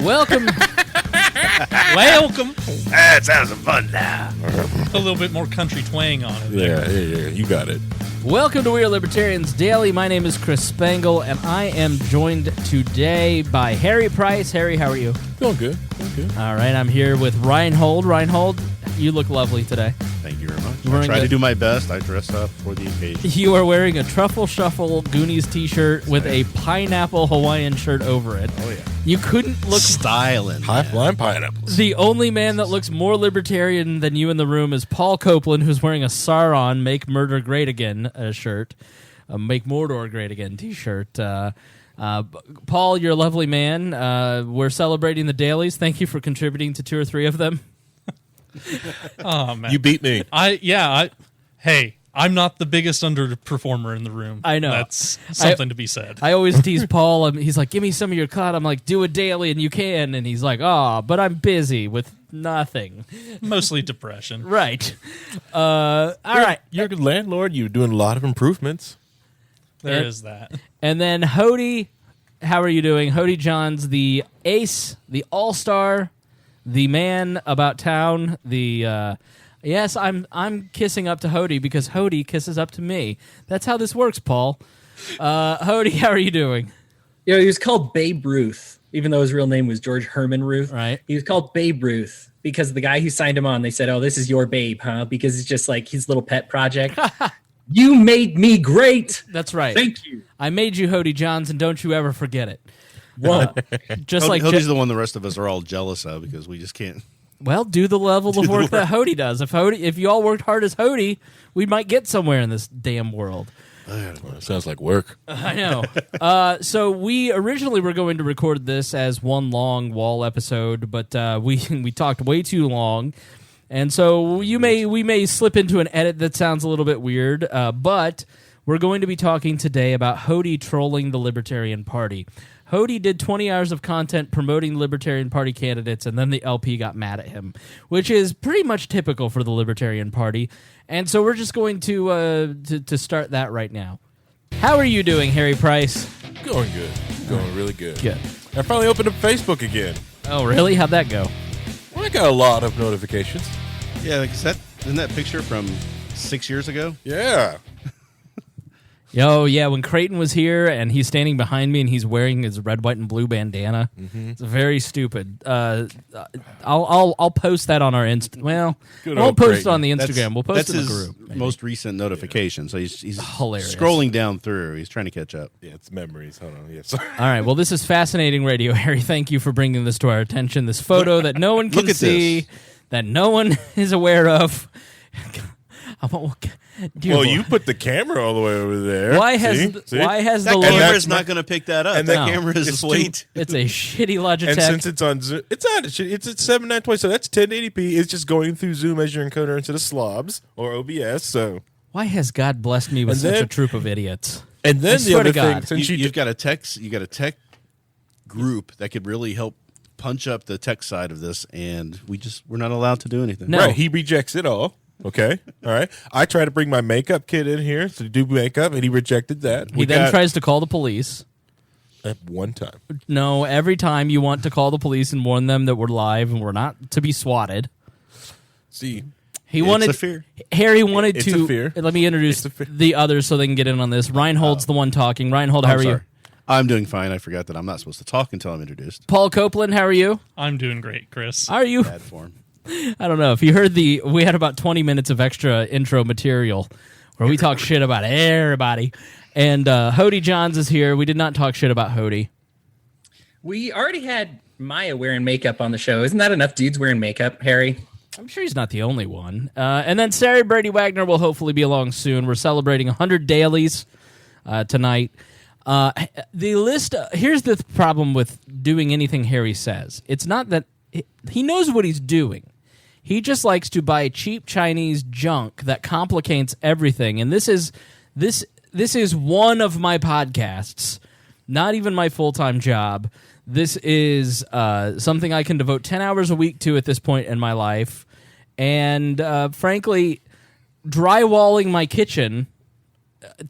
Welcome. Let's have some fun now. A little bit more country twang on it. Yeah, you got it. Welcome to We Are Libertarians Daily. My name is Chris Spangle, and I am joined today by Harry Price. Harry, how are you? Doing good. All right, I'm here with Rhinehold. Rhinehold, you look lovely today. Thank you very much. You're I try to do my best. I dress up for the occasion. You are wearing a Truffle Shuffle Goonies t-shirt with a pineapple Hawaiian shirt over it. Oh, yeah. You couldn't look... Styling. High flying pineapples. The only man that looks more libertarian than you in the room is Paul Copeland, who's wearing a Sauron Make Murder Great Again shirt. A Make Mordor Great Again t-shirt. Paul, you're a lovely man. We're celebrating the dailies. Thank you for contributing to 2 or 3 of them. Oh, man. You beat me. Hey, I'm not the biggest underperformer in the room. I know. That's something to be said. I always tease Paul. He's like, give me some of your cut. I'm like, do a daily and you can. And he's like, but I'm busy with nothing. Mostly depression. Right. All right. You're a good landlord. You're doing a lot of improvements. There is that. And then Hodey, how are you doing? Hodey Johns, the ace, the all-star, the man about town, the... Yes, I'm kissing up to Hodey because Hodey kisses up to me. That's how this works, Paul. Hodey, how are you doing? He was called Babe Ruth, even though his real name was George Herman Ruth. Right. He was called Babe Ruth because the guy who signed him on, they said, this is your babe, huh? Because it's just like his little pet project. You made me great. That's right. Thank you. I made you Hodey Johns, and don't you ever forget it. Whoa. Just like Hodey's the one the rest of us are all jealous of because we just can't. Well, do the level of work that Hodey does. If you all worked hard as Hodey, we might get somewhere in this damn world. Well, sounds like work. I know. So we originally were going to record this as one long WAL episode, but we talked way too long, and so we may slip into an edit that sounds a little bit weird. But we're going to be talking today about Hodey trolling the Libertarian Party. Hodey did 20 hours of content promoting Libertarian Party candidates, and then the LP got mad at him, which is pretty much typical for the Libertarian Party. And so we're just going to start that right now. How are you doing, Harry Price? Going good. Going really good. Good. I finally opened up Facebook again. Oh, really? How'd that go? Well, I got a lot of notifications. Yeah, isn't that picture from 6 years ago? Yeah. Oh, yeah, when Creighton was here and he's standing behind me and he's wearing his red, white, and blue bandana. Mm-hmm. It's very stupid. I'll post that on our Insta. Well, I won't post it on the Instagram. We'll post it in the group. That's his most recent notification, so he's hilarious. Scrolling down through. He's trying to catch up. Yeah, it's memories. Hold on. Yes. All right, well, this is fascinating radio, Harry. Thank you for bringing this to our attention. This photo that no one can see, that no one is aware of. You put the camera all the way over there. Why has that the camera's not going to pick that up? And that camera is late. It's a shitty Logitech. And since it's on Zoom, it's at 7920, so that's 1080p. It's just going through Zoom as your encoder instead of slobs or OBS. So why has God blessed me with such a troop of idiots? And then the other thing, since you got a tech group that could really help punch up the tech side of this, and we're not allowed to do anything. No. Right? He rejects it all. Okay, all right. I try to bring my makeup kit in here to do makeup, and he rejected that. He then tries to call the police. At one time. No, every time you want to call the police and warn them that we're live and we're not to be swatted. See, it's a fear. Harry wanted it's to. A fear. Let me introduce the others so they can get in on this. Rhinehold's the one talking. Rhinehold, how are you? I'm doing fine. I forgot that I'm not supposed to talk until I'm introduced. Paul Copeland, how are you? I'm doing great, Chris. Are you? Bad form. I don't know. If you heard we had about 20 minutes of extra intro material where we talk shit about everybody. And Hodey Johns is here. We did not talk shit about Hodey. We already had Maya wearing makeup on the show. Isn't that enough dudes wearing makeup, Harry? I'm sure he's not the only one. And then Sarah Brady Wagner will hopefully be along soon. We're celebrating 100 dailies tonight. The list, here's the problem with doing anything Harry says. It's not that he knows what he's doing. He just likes to buy cheap Chinese junk that complicates everything. And this is one of my podcasts, not even my full-time job. This is something I can devote 10 hours a week to at this point in my life. And frankly, drywalling my kitchen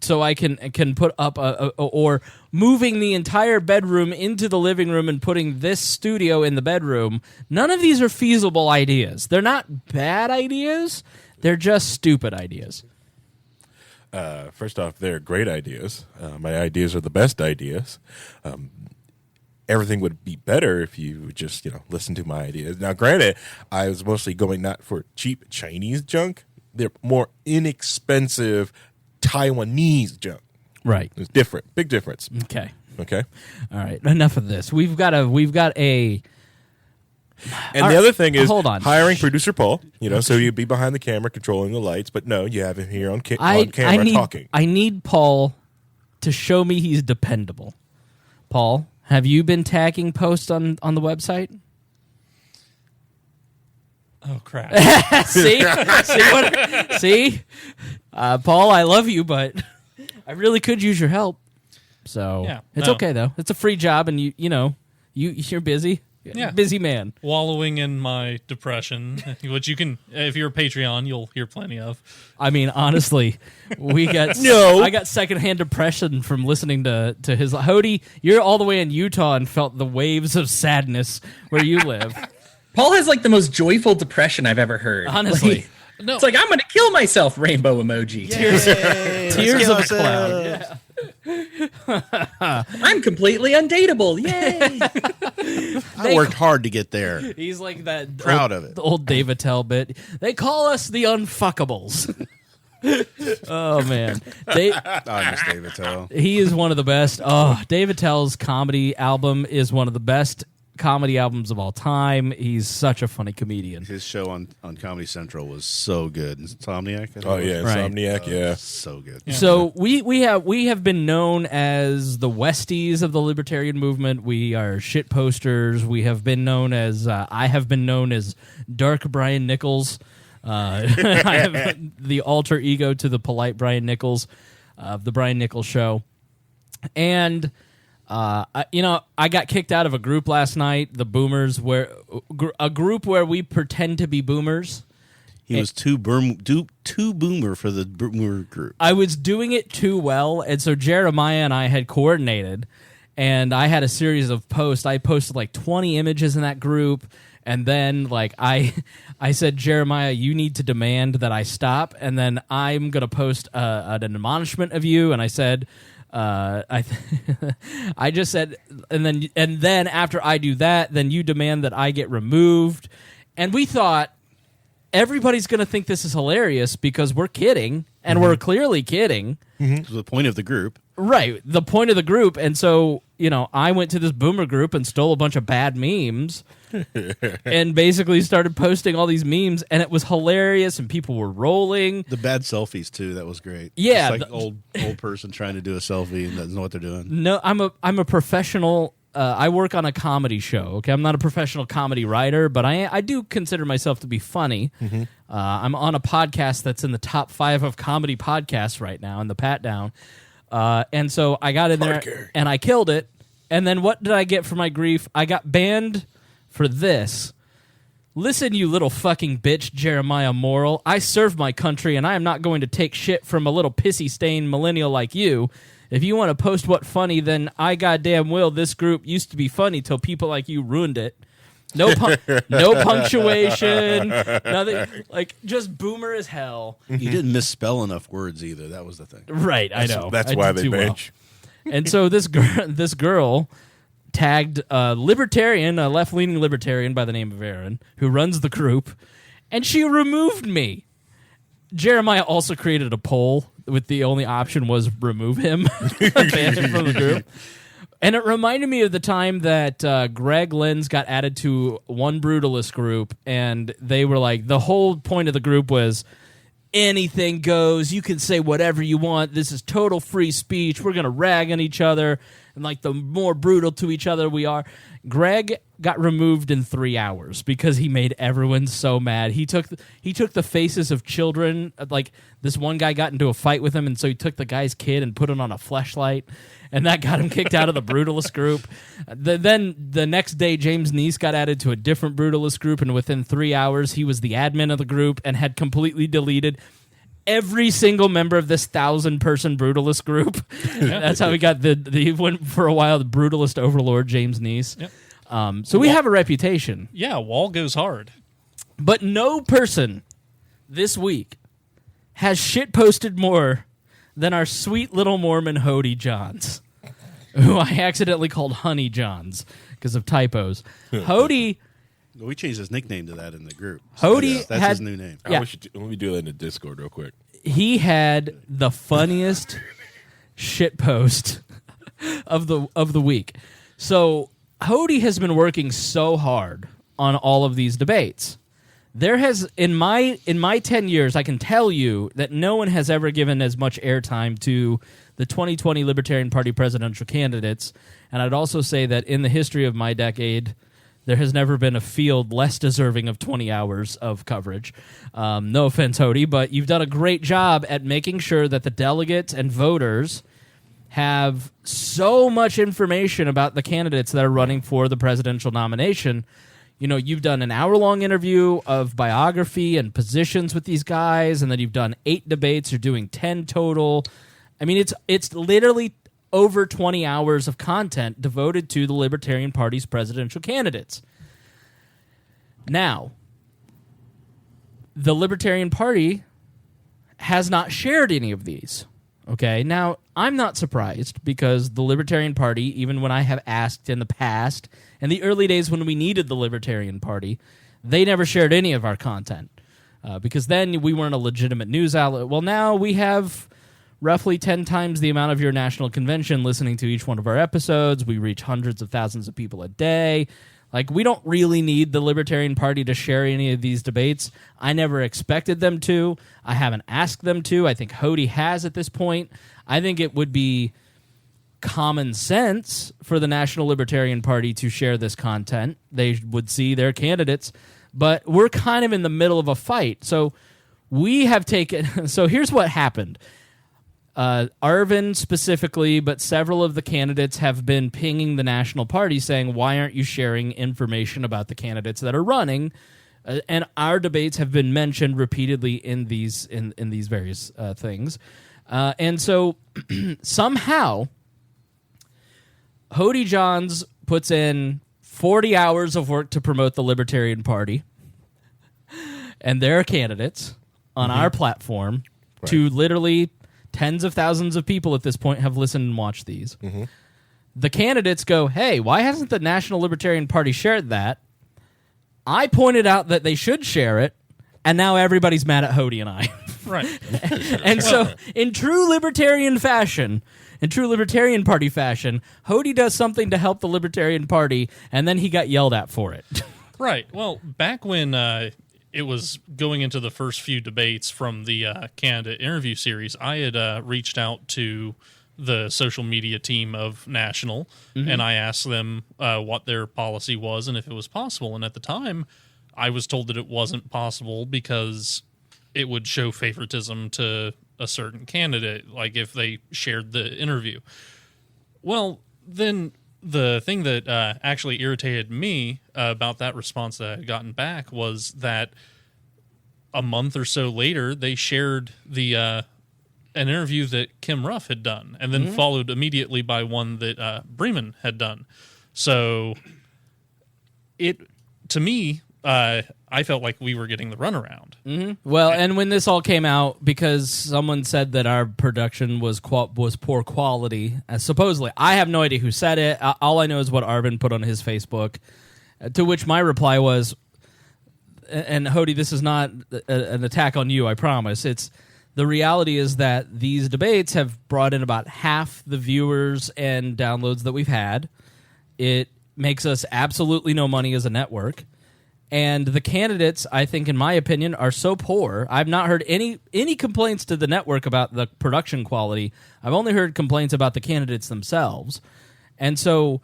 so I can put up or moving the entire bedroom into the living room and putting this studio in the bedroom. None of these are feasible ideas. They're not bad ideas. They're just stupid ideas. First off, they're great ideas. My ideas are the best ideas. Everything would be better if you would just, listen to my ideas. Now, granted, I was mostly going not for cheap Chinese junk. They're more inexpensive Taiwanese junk. Right. It's different. Big difference. Okay. Okay. All right. Enough of this. We've got a. And All the other right, thing is hold on. hiring producer Paul, so you'd be behind the camera controlling the lights, but no, you have him here on camera talking. I need Paul to show me he's dependable. Paul, have you been tagging posts on the website? Oh crap! See, Paul, I love you, but I really could use your help. So Yeah, it's okay though. It's a free job, and you're busy. Yeah. Busy man. Wallowing in my depression, which you can, if you're a Patreon, you'll hear plenty of. I mean, honestly, we got No. I got secondhand depression from listening to his Hodey. You're all the way in Utah and felt the waves of sadness where you live. Paul has like the most joyful depression I've ever heard. Honestly. Like, it's like I'm going to kill myself. Rainbow emoji. Tears of a clown. I'm completely undateable. Yay! I worked hard to get there. He's like that Proud of it. The old Dave Attell bit. They call us the unfuckables. Oh man. I miss David Tell. He is one of the best. Oh, Dave Attell's comedy album is one of the best comedy albums of all time. He's such a funny comedian. His show on Comedy Central was so good. Insomniac. I think Oh it yeah, was. Right. Insomniac. Yeah. So good. So we have been known as the Westies of the libertarian movement. We are shit posters. We have been known as I have been known as Dark Brian Nichols. I have the alter ego to the polite Brian Nichols of the Brian Nichols Show, and I got kicked out of a group last night. The Boomers, a group where we pretend to be boomers. He was too boomer for the boomer group. I was doing it too well, and so Jeremiah and I had coordinated, and I had a series of posts. I posted like 20 images in that group, and then like I said, Jeremiah, you need to demand that I stop, and then I'm gonna post an admonishment of you, and I said. I just said, and then after I do that, then you demand that I get removed, and we thought everybody's going to think this is hilarious because we're kidding, and we're clearly kidding. It was the point of the group. Right, the point of the group, and so I went to this boomer group and stole a bunch of bad memes, and basically started posting all these memes, and it was hilarious, and people were rolling. The bad selfies too. That was great. Yeah, it's like old person trying to do a selfie and doesn't know what they're doing. No, I'm a professional. I work on a comedy show. Okay, I'm not a professional comedy writer, but I do consider myself to be funny. I'm on a podcast that's in the top 5 of comedy podcasts right now in the Pat Down, and so I got in there and I killed it. And then what did I get for my grief? I got banned for this. Listen, you little fucking bitch, Jeremiah Morrill. I serve my country, and I am not going to take shit from a little pissy-stained millennial like you. If you want to post what funny, then I goddamn will. This group used to be funny till people like you ruined it. No punctuation, nothing. Like, just boomer as hell. You didn't misspell enough words either. That was the thing. Right, I know. That's I why did they too well. bench. And so this girl tagged a libertarian, a left-leaning libertarian by the name of Aaron, who runs the group, and she removed me. Jeremiah also created a poll with the only option was remove him, ban him from the group. And it reminded me of the time that Greg Lenz got added to One Brutalist group, and they were like, the whole point of the group was, anything goes, you can say whatever you want, this is total free speech, we're going to rag on each other, and like the more brutal to each other we are. Greg got removed in 3 hours because he made everyone so mad. He took the faces of children, like this one guy got into a fight with him, and so he took the guy's kid and put it on a fleshlight, and that got him kicked out of the Brutalist group. Then the next day, James Neese got added to a different Brutalist group, and within 3 hours, he was the admin of the group and had completely deleted every single member of this 1,000-person brutalist group. That's how we got the went for a while the brutalist overlord James Neese. Yep. So we have a reputation. Yeah, Wall goes hard. But no person this week has shit posted more than our sweet little Mormon Hodey Johns, who I accidentally called Honey Johns because of typos. Hodey. We changed his nickname to that in the group. Hodey that's had his new name. Yeah. Let me do that in the Discord real quick. He had the funniest shit post of the week. So Hodey has been working so hard on all of these debates. There has in my 10 years, I can tell you that no one has ever given as much airtime to the 2020 Libertarian Party presidential candidates, and I'd also say that in the history of my decade, there has never been a field less deserving of 20 hours of coverage. No offense, Hodey, but you've done a great job at making sure that the delegates and voters have so much information about the candidates that are running for the presidential nomination. You know, you've done an hour-long interview of biography and positions with these guys, and then you've done 8 debates. You're doing 10 total. I mean, it's literally over 20 hours of content devoted to the Libertarian Party's presidential candidates. Now, the Libertarian Party has not shared any of these. Okay, now, I'm not surprised because the Libertarian Party, even when I have asked in the past, in the early days when we needed the Libertarian Party, they never shared any of our content because then we weren't a legitimate news outlet. Well, now we have roughly 10 times the amount of your national convention listening to each one of our episodes. We reach hundreds of thousands of people a day. Like, we don't really need the Libertarian Party to share any of these debates. I never expected them to. I haven't asked them to. I think Hodey has at this point. I think it would be common sense for the National Libertarian Party to share this content. They would see their candidates. But we're kind of in the middle of a fight. So we have taken... So here's what happened. Arvin specifically, but several of the candidates have been pinging the National Party saying, why aren't you sharing information about the candidates that are running? And our debates have been mentioned repeatedly in these various things. And so somehow, Hodey Johns puts in 40 hours of work to promote the Libertarian Party and their candidates on our platform to literally... Tens of thousands of people at this point have listened and watched these. The candidates go, hey, why hasn't the National Libertarian Party shared that? I pointed out that they should share it, and now everybody's mad at Hodey and I. Right. And so, in true Libertarian fashion, in true Libertarian Party fashion, Hodey does something to help the Libertarian Party, and then he got yelled at for it. Right. Well, back when it was going into the first few debates from the candidate interview series, I had reached out to the social media team of National, and I asked them what their policy was and if it was possible. And at the time, I was told that it wasn't possible because it would show favoritism to a certain candidate, like if they shared the interview. Well, then the thing that actually irritated me about that response that I had gotten back was that a month or so later, they shared the an interview that Kim Ruff had done, and then followed immediately by one that Bremen had done. So, to me, I felt like we were getting the runaround. Well, and when this all came out, because someone said that our production was poor quality, supposedly, I have no idea who said it. All I know is what Arvin put on his Facebook, to which my reply was, and Hodey, this is not an attack on you, I promise. It's the reality is that these debates have brought in about half the viewers and downloads that we've had. It makes us absolutely no money as a network. And the candidates, I think, in my opinion, are so poor. I've not heard any complaints to the network about the production quality. I've only heard complaints about the candidates themselves. And so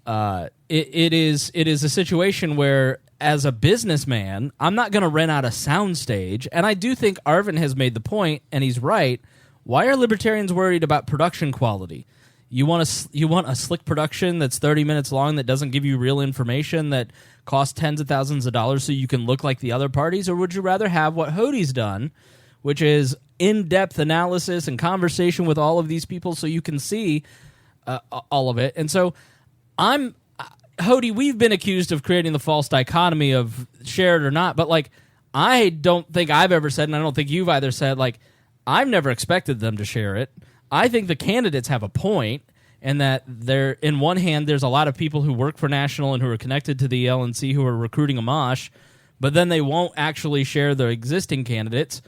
it is a situation where, as a businessman, I'm not going to rent out a soundstage. And I do think Arvin has made the point, and he's right. Why are libertarians worried about production quality? You want a slick production that's 30 minutes long that doesn't give you real information that costs tens of thousands of dollars so you can look like the other parties? Or would you rather have what Hodey's done, which is in-depth analysis and conversation with all of these people so you can see all of it. And so Hodey, we've been accused of creating the false dichotomy of shared or not, but like, I don't think I've ever said, and I don't think you've either said, like, I've never expected them to share it. I think the candidates have a point, and that in one hand, there's a lot of people who work for National and who are connected to the LNC who are recruiting Amash, but then they won't actually share their existing candidates.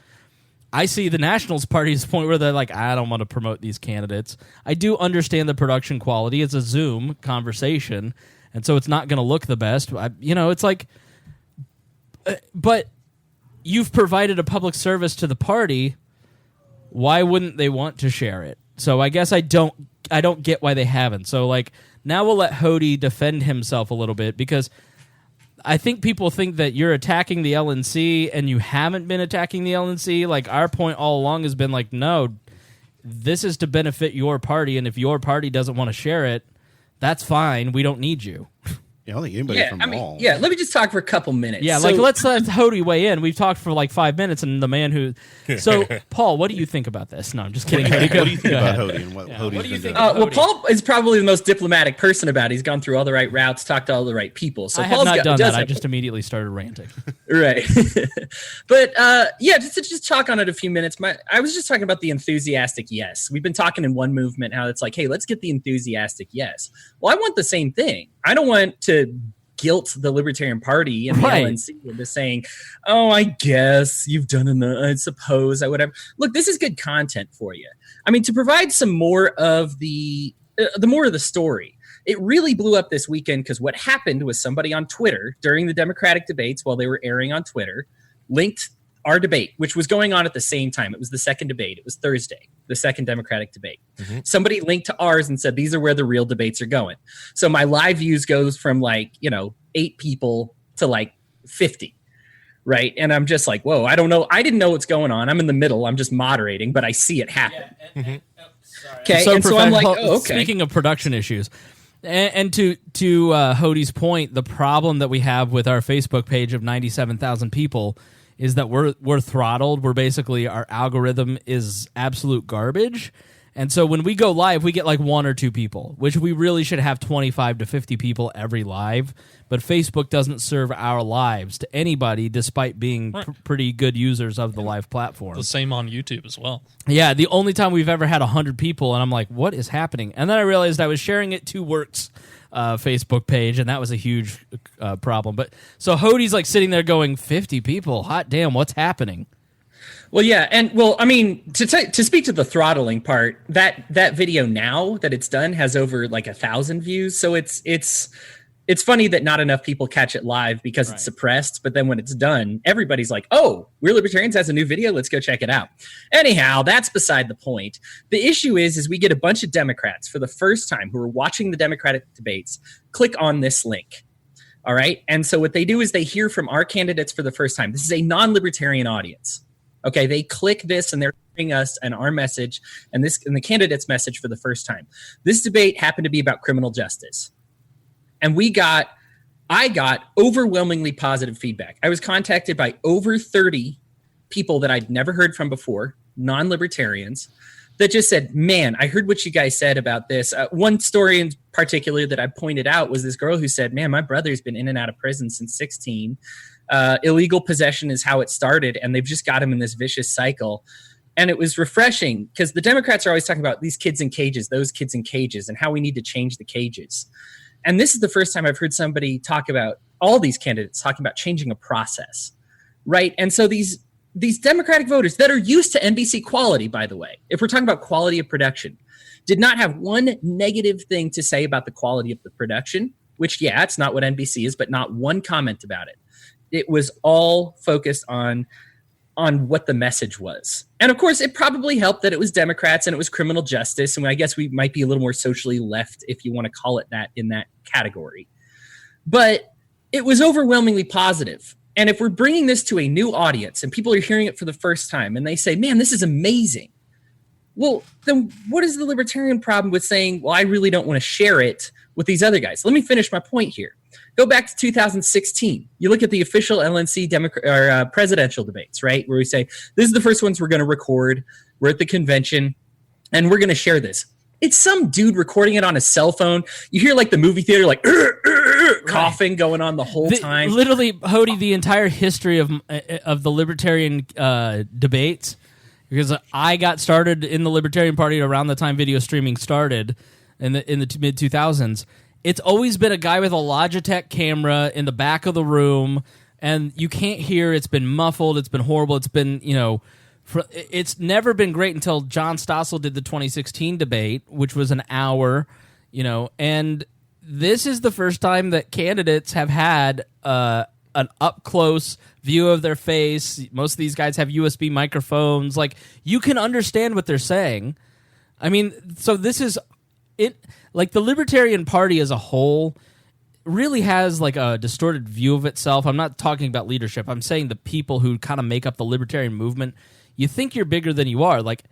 I see the Nationals Party's point where they're like, I don't want to promote these candidates. I do understand the production quality. It's a Zoom conversation, and so it's not going to look the best. It's like, but you've provided a public service to the party. Why wouldn't they want to share it? So I guess I don't get why they haven't. So like, now we'll let Hodey defend himself a little bit, because I think people think that you're attacking the LNC and you haven't been attacking the LNC. Like, our point all along has been like, no, this is to benefit your party, and if your party doesn't want to share it, that's fine. We don't need you. I don't think anybody from WAL. Yeah, let me just talk for a couple minutes. Yeah, like, let's let Hodey weigh in. We've talked for like 5 minutes, and the man who... So, Paul, what do you think about this? No, I'm just kidding. Hodey, what do you think about Hodey and what Hodey's what do you been think doing? Well, Paul is probably the most diplomatic person about it. He's gone through all the right routes, talked to all the right people. So I have not done that. I just immediately started ranting. Right. But, just to chalk on it a few minutes, I was just talking about the enthusiastic yes. We've been talking in one movement how it's like, hey, let's get the enthusiastic yes. Well, I want the same thing. I don't want to guilt the Libertarian Party and the LNC into saying, oh, I guess you've done enough, I suppose, I whatever. Look, this is good content for you. I mean, to provide some more of the story. It really blew up this weekend because what happened was somebody on Twitter during the Democratic debates, while they were airing on Twitter, linked our debate, which was going on at the same time. It was the second debate. It was Thursday, the second Democratic debate. Mm-hmm. Somebody linked to ours and said, these are where the real debates are going. So my live views goes from 8 people to 50. Right. And I'm just like, whoa, I don't know. I didn't know what's going on. I'm in the middle. I'm just moderating, but I see it happen. Okay. So I'm like, oh, okay. Speaking of production issues, and to Hodey's point, the problem that we have with our Facebook page of 97,000 people is that we're throttled. We're basically, our algorithm is absolute garbage. And so when we go live, we get like 1 or 2 people, which we really should have 25 to 50 people every live. But Facebook doesn't serve our lives to anybody, despite being pretty good users of the live platform. The same on YouTube as well. Yeah, the only time we've ever had 100 people, and I'm like, what is happening? And then I realized I was sharing it to Work's Facebook page, and that was a huge problem. But so Hodey's like sitting there going, 50 people, hot damn, what's happening? Well, yeah, and I mean, to speak to the throttling part, that video now that it's done has over 1,000 views. So it's funny that not enough people catch it live because it's suppressed. But then when it's done, everybody's like, "Oh, We're Libertarians has a new video. Let's go check it out." Anyhow, that's beside the point. The issue is we get a bunch of Democrats for the first time who are watching the Democratic debates click on this link. All right, and so what they do is they hear from our candidates for the first time. This is a non-libertarian audience. Okay, they click this and they're hearing us and our message and the candidate's message for the first time. This debate happened to be about criminal justice. And I got overwhelmingly positive feedback. I was contacted by over 30 people that I'd never heard from before, non-libertarians, that just said, man, I heard what you guys said about this. One story in particular that I pointed out was this girl who said, man, my brother's been in and out of prison since 16. Illegal possession is how it started, and they've just got him in this vicious cycle. And it was refreshing because the Democrats are always talking about these kids in cages, those kids in cages, and how we need to change the cages. And this is the first time I've heard somebody talk about, all these candidates talking about changing a process, right? And so these Democratic voters that are used to NBC quality, by the way, if we're talking about quality of production, did not have one negative thing to say about the quality of the production, which, yeah, it's not what NBC is, but not one comment about it. It was all focused on what the message was. And of course, it probably helped that it was Democrats and it was criminal justice. And I guess we might be a little more socially left, if you want to call it that, in that category. But it was overwhelmingly positive. And if we're bringing this to a new audience and people are hearing it for the first time and they say, man, this is amazing. Well, then what is the libertarian problem with saying, well, I really don't want to share it with these other guys? Let me finish my point here. Go back to 2016. You look at the official LNC presidential debates, right? Where we say, this is the first ones we're going to record. We're at the convention, and we're going to share this. It's some dude recording it on a cell phone. You hear like the movie theater, like coughing going on the whole time. Literally, Hodey, the entire history of the Libertarian debates, because I got started in the Libertarian Party around the time video streaming started in the mid 2000s. It's always been a guy with a Logitech camera in the back of the room, and you can't hear. It's been muffled. It's been horrible. It's been, it's never been great until John Stossel did the 2016 debate, which was an hour, and this is the first time that candidates have had an up-close view of their face. Most of these guys have USB microphones. Like, you can understand what they're saying. I mean, so this is it. Like, the Libertarian Party as a whole really has like a distorted view of itself. I'm not talking about leadership. I'm saying the people who kind of make up the Libertarian movement. You think you're bigger than you are. Like,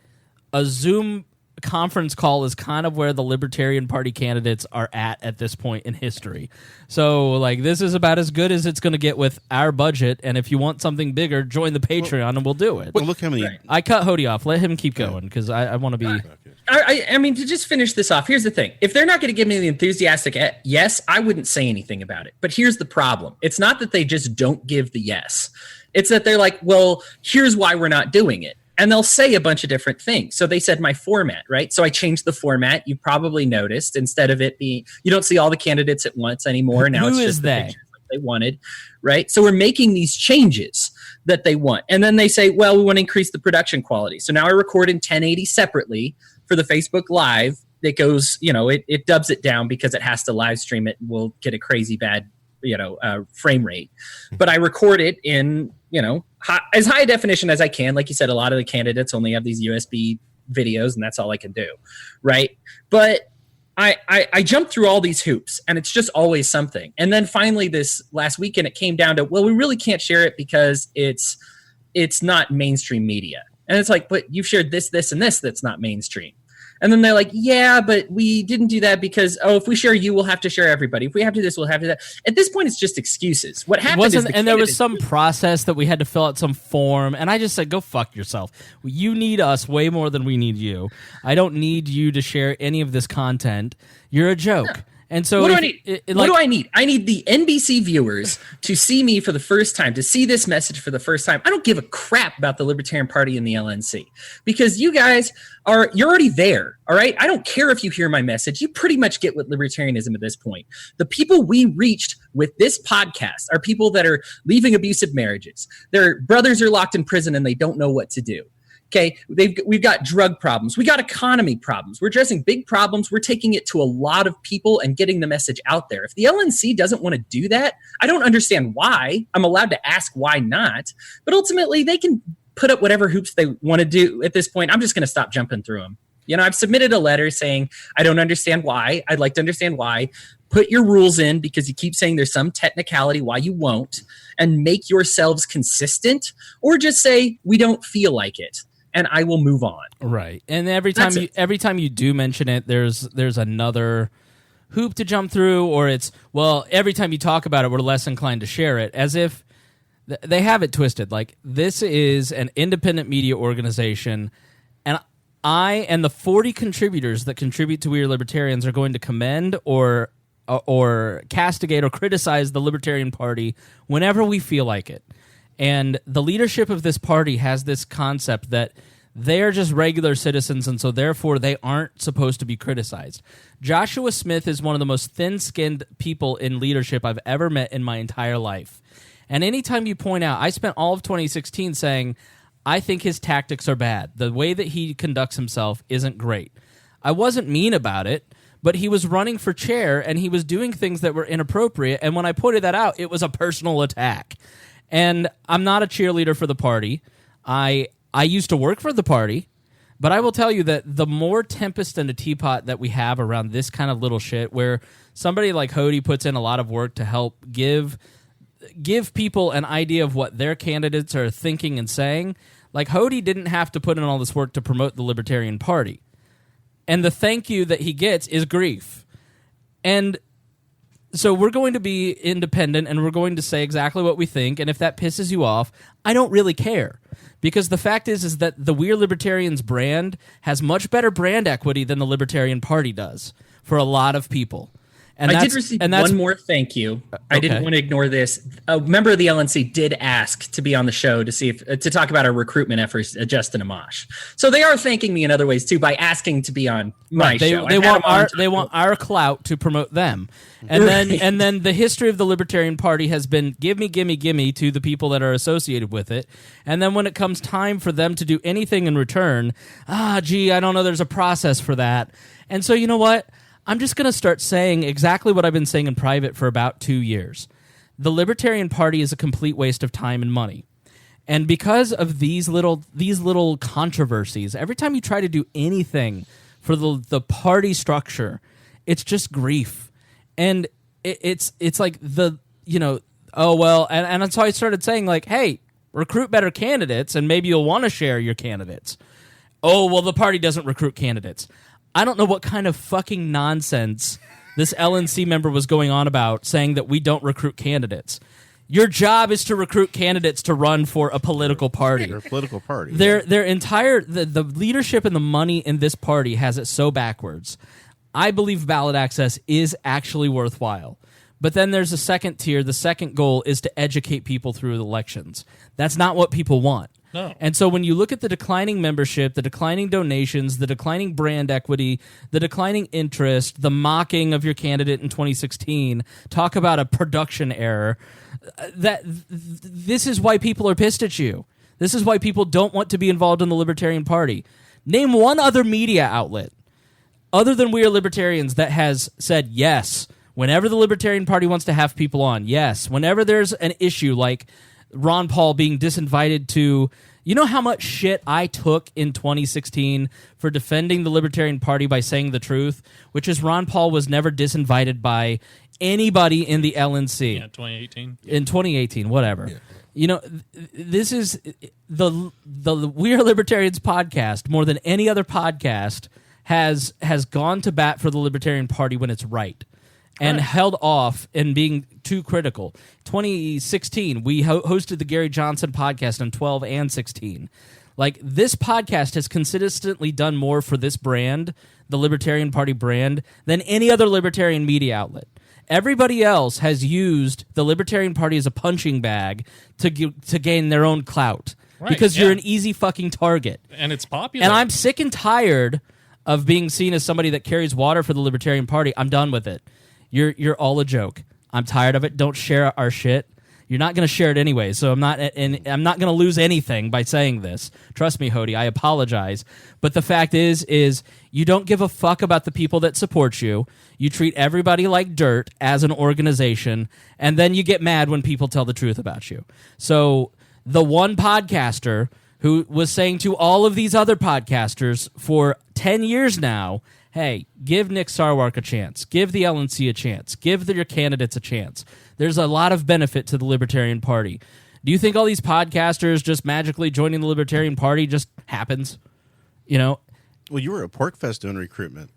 a Zoom conference call is kind of where the Libertarian Party candidates are at this point in history. So, like, this is about as good as it's going to get with our budget, and if you want something bigger, join the Patreon and we'll do it. Well, look how many... I cut Hodey off. Let him keep going, because I want to be... I mean, to just finish this off, here's the thing. If they're not going to give me the enthusiastic yes, I wouldn't say anything about it. But here's the problem. It's not that they just don't give the yes. It's that they're like, well, here's why we're not doing it. And they'll say a bunch of different things. So they said my format, right? So I changed the format. You probably noticed, instead of it being, you don't see all the candidates at once anymore. Now it's just the pictures like they wanted, right? So we're making these changes that they want. And then they say, well, we want to increase the production quality. So now I record in 1080 separately for the Facebook Live. It goes, it dubs it down because it has to live stream it and we'll get a crazy bad, frame rate. But I record it in, as high a definition as I can. Like you said, a lot of the candidates only have these USB videos, and that's all I can do, right? But I jumped through all these hoops, and it's just always something. And then finally this last weekend, it came down to, well, we really can't share it because it's not mainstream media. And it's like, but you've shared this, and this that's not mainstream. And then they're like, yeah, but we didn't do that because, if we share you, we'll have to share everybody. If we have to do this, we'll have to do that. At this point, it's just excuses. What happened is and there was some process that we had to fill out some form, and I just said, go fuck yourself. You need us way more than we need you. I don't need you to share any of this content. You're a joke. No. And so what do I need? What do I need? I need the NBC viewers to see me for the first time, to see this message for the first time. I don't give a crap about the Libertarian Party and the LNC, because you guys you're already there. All right. I don't care if you hear my message. You pretty much get what libertarianism at this point. The people we reached with this podcast are people that are leaving abusive marriages. Their brothers are locked in prison and they don't know what to do. Okay, we've got drug problems. We got economy problems. We're addressing big problems. We're taking it to a lot of people and getting the message out there. If the LNC doesn't want to do that, I don't understand why. I'm allowed to ask why not. But ultimately, they can put up whatever hoops they want to do at this point. I'm just going to stop jumping through them. I've submitted a letter saying, I don't understand why. I'd like to understand why. Put your rules in, because you keep saying there's some technicality why you won't, and make yourselves consistent, or just say, we don't feel like it. And I will move on. Right. And every time you do mention it, there's another hoop to jump through, or it's, well, every time you talk about it, we're less inclined to share it, as if they have it twisted. Like, this is an independent media organization, and I and the 40 contributors that contribute to We Are Libertarians are going to commend or castigate or criticize the Libertarian Party whenever we feel like it. And the leadership of this party has this concept that they're just regular citizens, and so therefore they aren't supposed to be criticized. Joshua Smith is one of the most thin-skinned people in leadership I've ever met in my entire life. And anytime you point out, I spent all of 2016 saying, I think his tactics are bad. The way that he conducts himself isn't great. I wasn't mean about it, but he was running for chair, and he was doing things that were inappropriate, and when I pointed that out, it was a personal attack. And I'm not a cheerleader for the party. I used to work for the party, but I will tell you that the more tempest in a teapot that we have around this kind of little shit, where somebody like Hodey puts in a lot of work to help give people an idea of what their candidates are thinking and saying, like, Hodey didn't have to put in all this work to promote the Libertarian Party. And the thank you that he gets is grief. And So we're going to be independent, and we're going to say exactly what we think. And if that pisses you off, I don't really care, because the fact is that the We're Libertarians brand has much better brand equity than the Libertarian Party does for a lot of people. And I did receive one more thank you. I didn't want to ignore this. A member of the LNC did ask to be on the show to see if to talk about our recruitment efforts at Justin Amash. So they are thanking me in other ways too by asking to be on my show. They want our clout to promote them, and then the history of the Libertarian Party has been give me to the people that are associated with it, and then when it comes time for them to do anything in return, I don't know. There's a process for that, and so you know what? I'm just going to start saying exactly what I've been saying in private for about 2 years. The Libertarian Party is a complete waste of time and money. And because of these little controversies, every time you try to do anything for the party structure, it's just grief. And it's like and that's how I started saying, like, hey, recruit better candidates and maybe you'll want to share your candidates. Oh, well, the party doesn't recruit candidates. I don't know what kind of fucking nonsense this LNC member was going on about, saying that we don't recruit candidates. Your job is to recruit candidates to run for a political party. Their political party. Their entire the leadership and the money in this party has it so backwards. I believe ballot access is actually worthwhile. But then there's a second tier. The second goal is to educate people through elections. That's not what people want. No. And so when you look at the declining membership, the declining donations, the declining brand equity, the declining interest, the mocking of your candidate in 2016, talk about a production error, this is why people are pissed at you. This is why people don't want to be involved in the Libertarian Party. Name one other media outlet other than We Are Libertarians that has said yes whenever the Libertarian Party wants to have people on. Yes, whenever there's an issue like Ron Paul being disinvited to... You know how much shit I took in 2016 for defending the Libertarian Party by saying the truth, which is Ron Paul was never disinvited by anybody in the LNC. Yeah, 2018. In 2018, whatever. Yeah. You know, this is the We Are Libertarians podcast, more than any other podcast, has gone to bat for the Libertarian Party when it's right. And held off in being too critical. 2016, we hosted the Gary Johnson podcast on 12 and 16. Like, this podcast has consistently done more for this brand, the Libertarian Party brand, than any other libertarian media outlet. Everybody else has used the Libertarian Party as a punching bag to gain their own clout. Right, because you're an easy fucking target. And it's popular. And I'm sick and tired of being seen as somebody that carries water for the Libertarian Party. I'm done with it. You're all a joke. I'm tired of it. Don't share our shit. You're not going to share it anyway, so I'm not going to lose anything by saying this. Trust me, Hodey, I apologize. But the fact is you don't give a fuck about the people that support you. You treat everybody like dirt as an organization, and then you get mad when people tell the truth about you. So the one podcaster who was saying to all of these other podcasters for 10 years now, hey, give Nick Sarwark a chance. Give the LNC a chance. Give your candidates a chance. There's a lot of benefit to the Libertarian Party. Do you think all these podcasters just magically joining the Libertarian Party just happens? You know? Well, you were at PorkFest doing recruitment.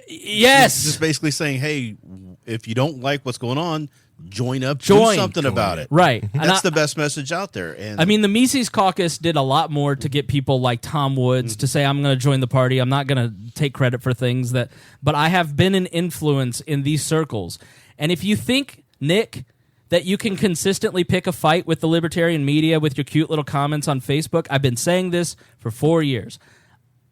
Yes. Just basically saying, hey, if you don't like what's going on, join up, do something about it. Right. That's the best message out there. And I mean, the Mises Caucus did a lot more to get people like Tom Woods to say, I'm going to join the party. I'm not going to take credit for things but I have been an influence in these circles. And if you think, Nick, that you can consistently pick a fight with the libertarian media with your cute little comments on Facebook, I've been saying this for 4 years.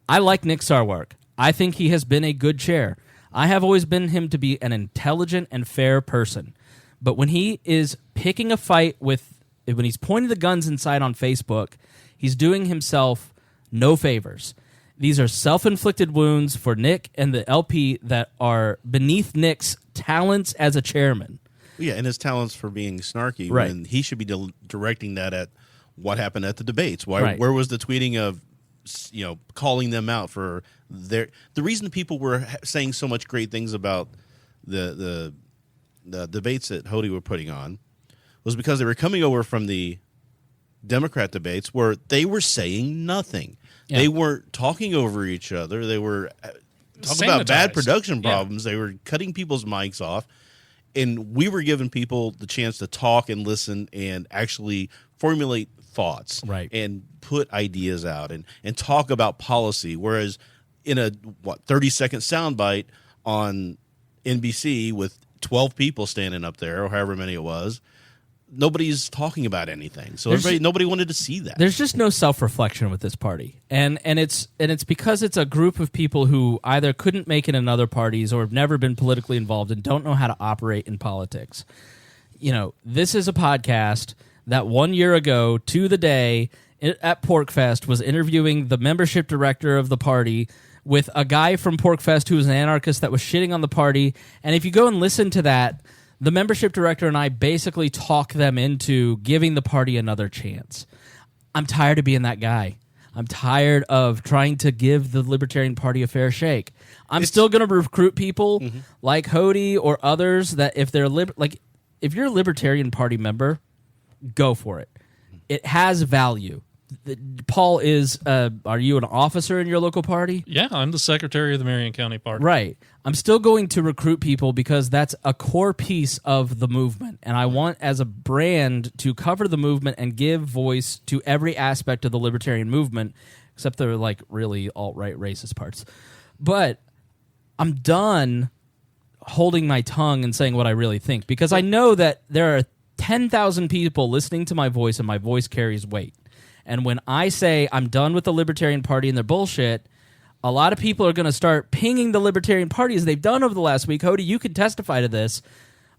I like Nick Sarwark. I think he has been a good chair. I have always been him to be an intelligent and fair person. But when he is picking a fight when he's pointing the guns inside on Facebook, he's doing himself no favors. These are self-inflicted wounds for Nick and the LP that are beneath Nick's talents as a chairman. Yeah, and his talents for being snarky right. when he should be directing that at what happened at the debates. Right. Where was the tweeting of, calling them out for the reason people were saying so much great things about the debates that Hodey were putting on was because they were coming over from the Democrat debates where they were saying nothing. Yeah. They weren't talking over each other. They were talking about bad production problems. Yeah. They were cutting people's mics off. and we were giving people the chance to talk and listen and actually formulate thoughts, right, and put ideas out and talk about policy. Whereas in a 30-second soundbite on NBC with 12 people standing up there, or however many it was, nobody's talking about anything. So nobody wanted to see that. There's just no self-reflection with this party, and it's because it's a group of people who either couldn't make it in other parties or have never been politically involved and don't know how to operate in politics. You know, this is a podcast that 1 year ago to the day at PorkFest was interviewing the membership director of the party with a guy from PorkFest who was an anarchist that was shitting on the party. And if you go and listen to that, the membership director and I basically talk them into giving the party another chance. I'm tired of being that guy. I'm tired of trying to give the Libertarian Party a fair shake. I'm still going to recruit people like Hodey or others that if they're if you're a Libertarian Party member, go for it. It has value. Paul is, are you an officer in your local party? Yeah, I'm the secretary of the Marion County Party. Right. I'm still going to recruit people because that's a core piece of the movement. And I want, as a brand, to cover the movement and give voice to every aspect of the libertarian movement, except the like really alt-right racist parts. But I'm done holding my tongue and saying what I really think, because I know that there are 10,000 people listening to my voice and my voice carries weight. And when I say I'm done with the Libertarian Party and their bullshit, a lot of people are going to start pinging the Libertarian Party as they've done over the last week. Hodey, you can testify to this.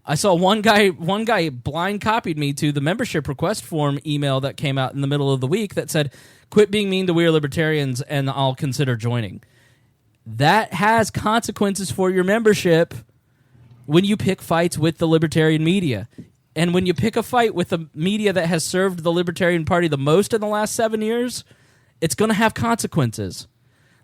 I saw one guy blind copied me to the membership request form email that came out in the middle of the week that said, "Quit being mean to We Are Libertarians and I'll consider joining." That has consequences for your membership when you pick fights with the libertarian media. And when you pick a fight with the media that has served the Libertarian Party the most in the last 7 years, it's going to have consequences.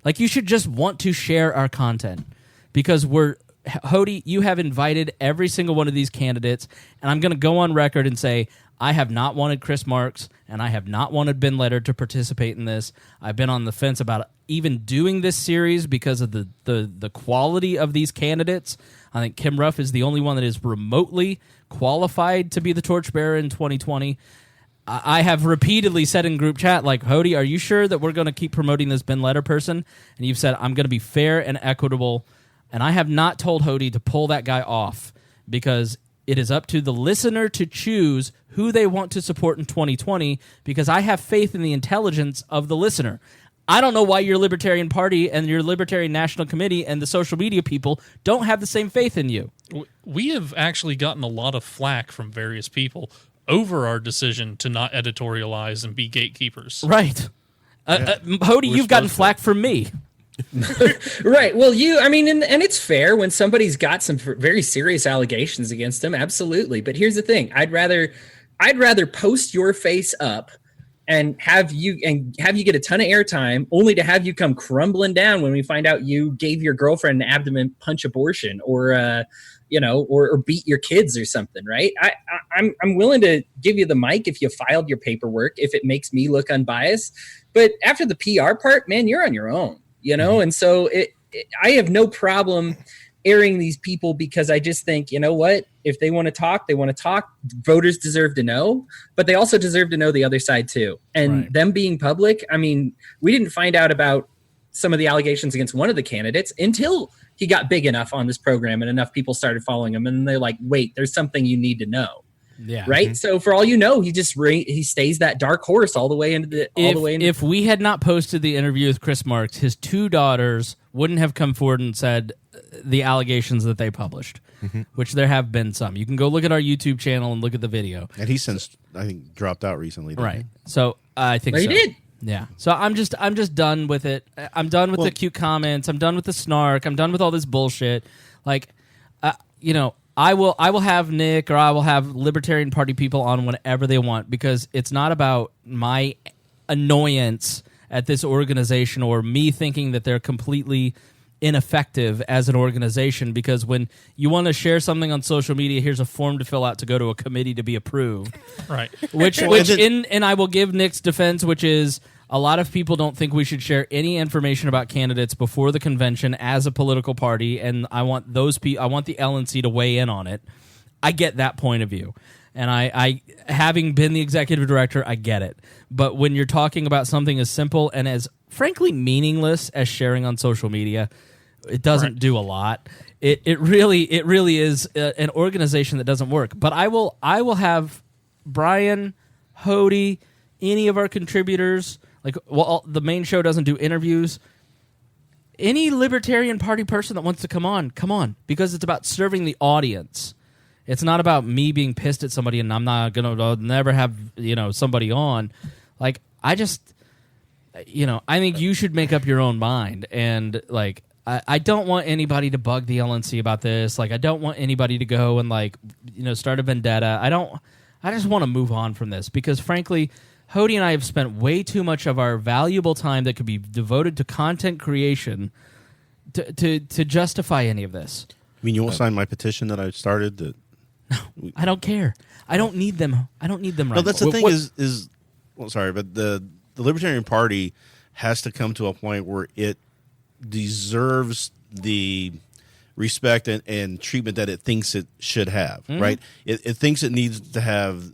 Like, you should just want to share our content, because Hodey, you have invited every single one of these candidates, and I'm going to go on record and say I have not wanted Chris Marks and I have not wanted Ben Letter to participate in this. I've been on the fence about even doing this series because of the quality of these candidates. I think Kim Ruff is the only one that is remotely qualified to be the torchbearer in 2020. I have repeatedly said in group chat, like, Hodey, are you sure that we're going to keep promoting this Ben Letter person? And you've said, I'm going to be fair and equitable. And I have not told Hodey to pull that guy off, because it is up to the listener to choose who they want to support in 2020, because I have faith in the intelligence of the listener. I don't know why your Libertarian Party and your Libertarian National Committee and the social media people don't have the same faith in you. We have actually gotten a lot of flack from various people over our decision to not editorialize and be gatekeepers. Right. Hodey, you've gotten flack from me. Right. Well, and it's fair when somebody's got some very serious allegations against them. Absolutely. But here's the thing. I'd rather post your face up and have you get a ton of airtime, only to have you come crumbling down when we find out you gave your girlfriend an abdomen punch abortion, or beat your kids or something, right? I'm willing to give you the mic if you filed your paperwork, if it makes me look unbiased. But after the PR part, man, you're on your own, And so I have no problem airing these people, because I just think, you know what? If they want to talk, they want to talk. Voters deserve to know, but they also deserve to know the other side too. And them being public, we didn't find out about some of the allegations against one of the candidates until he got big enough on this program and enough people started following him, and they're like, wait, there's something you need to know. Yeah. Right. Mm-hmm. So for all you know, he stays that dark horse all the way into If we had not posted the interview with Chris Marks, his two daughters wouldn't have come forward and said the allegations that they published, which there have been some. You can go look at our YouTube channel and look at the video. And he's since, I think, dropped out recently. Right. So I think he did. Yeah. So I'm just done with it. I'm done with the cute comments. I'm done with the snark. I'm done with all this bullshit. Like, I will have Nick, or I will have Libertarian Party people on whenever they want, because it's not about my annoyance at this organization or me thinking that they're completely ineffective as an organization. Because when you want to share something on social media, here's a form to fill out to go to a committee to be approved. Right. And I will give Nick's defense, which is a lot of people don't think we should share any information about candidates before the convention as a political party, and I want I want the LNC to weigh in on it. I get that point of view. And I having been the executive director, I get it. But when you're talking about something as simple and as frankly meaningless as sharing on social media, it doesn't do a lot. It really is an organization that doesn't work. But I will have Brian, Hodey, any of our contributors, the main show doesn't do interviews. Any Libertarian Party person that wants to come on, because it's about serving the audience. It's not about me being pissed at somebody and I'm not gonna never have somebody on. I think you should make up your own mind. And I don't want anybody to bug the LNC about this. I don't want anybody to go and start a vendetta. I just want to move on from this because frankly, Hodey and I have spent way too much of our valuable time that could be devoted to content creation to justify any of this. I mean, you won't sign my petition that I started? That no, I don't care. I don't need them. I don't need them. No, that's the thing. But the Libertarian Party has to come to a point where it deserves the respect and treatment that it thinks it should have. Right? It thinks it needs to have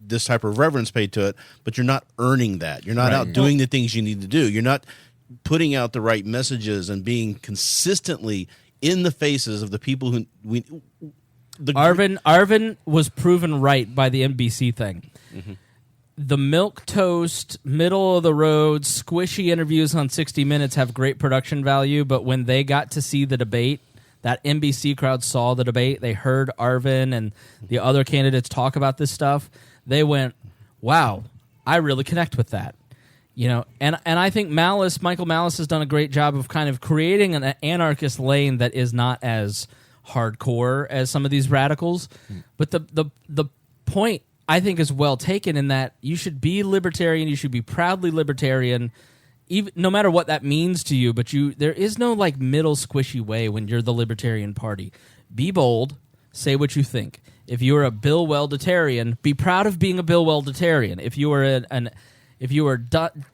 this type of reverence paid to it, but you're not earning that. You're not out doing the things you need to do. You're not putting out the right messages and being consistently in the faces of the people who Arvin was proven right by the NBC thing. Mm-hmm. The milquetoast, middle of the road, squishy interviews on 60 Minutes have great production value, but when they got to see the debate, that NBC crowd saw the debate, they heard Arvin and the other candidates talk about this stuff, they went, wow, I really connect with that. And I think Michael Malice has done a great job of kind of creating an anarchist lane that is not as hardcore as some of these radicals. But the point, I think, is well taken in that you should be libertarian, you should be proudly libertarian, even no matter what that means to you. But there is no middle squishy way when you're the Libertarian Party. Be bold, say what you think. If you're a Bill Welditarian, be proud of being a Bill Welditarian. If you are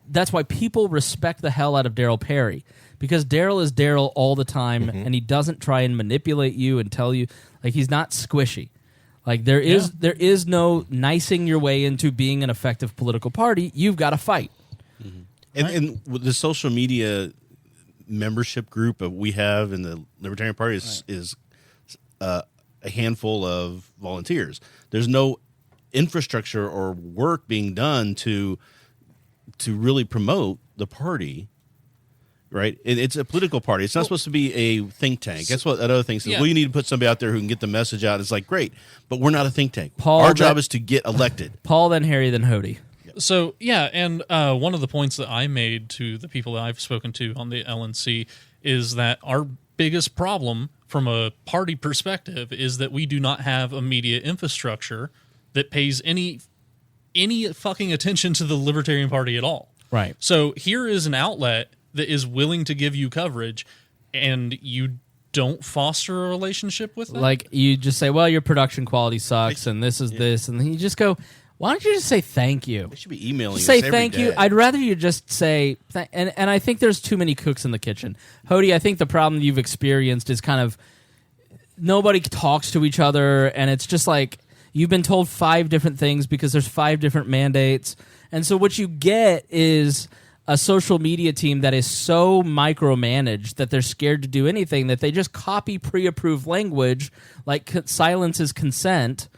that's why people respect the hell out of Daryl Perry, because Daryl is Daryl all the time, and he doesn't try and manipulate you and tell you he's not squishy. There is no nicing your way into being an effective political party. You've got to fight. Mm-hmm. And the social media membership group we have in the Libertarian Party is a handful of volunteers. There's no infrastructure or work being done to really promote the party, right? It's a political party. It's not supposed to be a think tank. That's what that other thing says. Yeah. Well, you need to put somebody out there who can get the message out. It's great, but we're not a think tank. Our job is to get elected. Paul, then Harry, then Hodey. So, yeah, and one of the points that I made to the people that I've spoken to on the LNC is that our biggest problem from a party perspective is that we do not have a media infrastructure that pays any fucking attention to the Libertarian Party at all. Right. So here is an outlet that is willing to give you coverage, and you don't foster a relationship with them? You just say, well, your production quality sucks, and this is this, and then you just go, why don't you just say thank you? They should be emailing just say us every thank day. you. I'd rather you just say, and I think there's too many cooks in the kitchen. Hodey, I think the problem you've experienced is kind of nobody talks to each other, and it's just you've been told 5 different things because there's 5 different mandates. And so what you get is a social media team that is so micromanaged that they're scared to do anything, that they just copy pre-approved language silence is consent.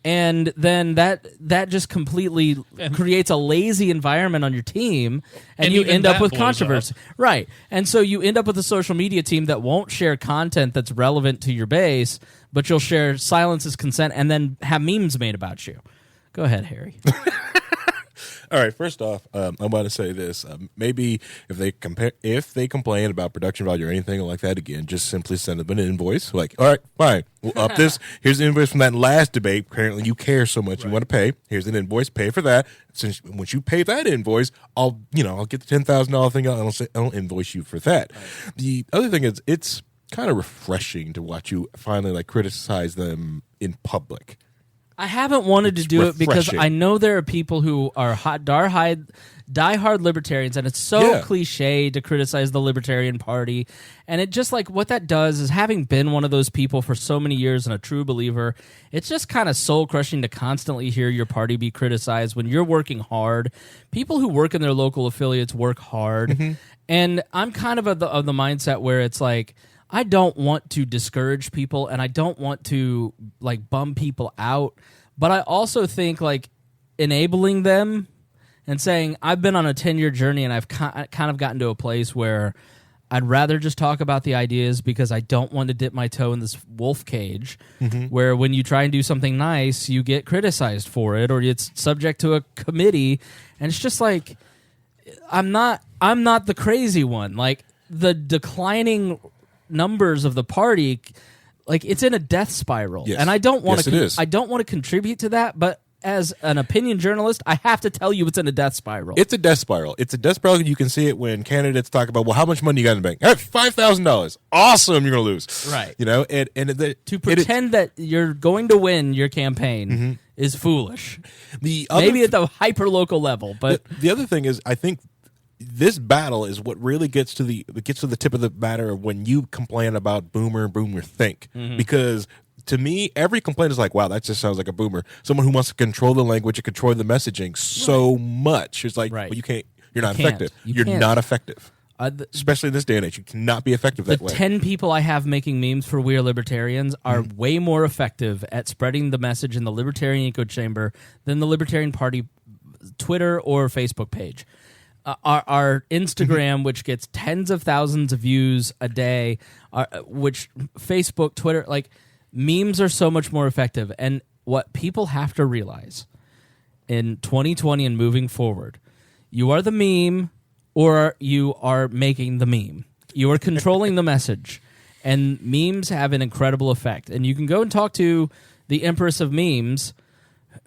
And then that just completely creates a lazy environment on your team, and you end up with controversy. Right. And so you end up with a social media team that won't share content that's relevant to your base, but you'll share silence is consent and then have memes made about you. Go ahead, Harry. All right. First off, I want to say this. Maybe if they complain about production value or anything like that again, just simply send them an invoice. All right, fine. We'll up this. Here's the invoice from that last debate. Apparently, you care so much you want to pay. Here's an invoice. Pay for that. Since once you pay that invoice, I'll get the $10,000 thing out, and I'll invoice you for that. Right. The other thing is, it's kind of refreshing to watch you finally criticize them in public. I haven't wanted to do it because refreshing. I know there are people who are diehard libertarians, and it's so cliche to criticize the Libertarian Party. And it just like what that does is, having been one of those people for so many years and a true believer, it's just kind of soul crushing to constantly hear your party be criticized when you're working hard. People who work in their local affiliates work hard, and I'm kind of the mindset where it's like, I don't want to discourage people and I don't want to like bum people out, but I also think like enabling them and saying, I've been on a 10-year journey and I've kind of gotten to a place where I'd rather just talk about the ideas because I don't want to dip my toe in this wolf cage where when you try and do something nice, you get criticized for it or it's subject to a committee. And it's just like, I'm not the crazy one. Like the declining numbers of the party, like it's in a death spiral, and I don't want to. I don't want to contribute to that, but as an opinion journalist, I have to tell you it's in a death spiral. It's a death spiral. It's a death spiral. You can see it when candidates talk about, well, how much money you got in the bank? $5,000. Awesome, you're going to lose, right? You know, to pretend that you're going to win your campaign is foolish. Maybe at the hyper local level, but the other thing is, I think this battle is what really gets to the tip of the matter of when you complain about boomer think, because to me every complaint is like, wow, that just sounds like a boomer, someone who wants to control the language and control the messaging so much. It's like, well, you're not effective. You're not effective. Especially in this day and age, you cannot be effective that way. The 10 people I have making memes for We Are Libertarians are way more effective at spreading the message in the Libertarian echo chamber than the Libertarian Party Twitter or Facebook page. Our Instagram, which gets tens of thousands of views a day, which Facebook, Twitter, like memes are so much more effective. And what people have to realize in 2020 and moving forward, you are the meme or you are making the meme. You are controlling the message. And memes have an incredible effect. And you can go and talk to the Empress of Memes,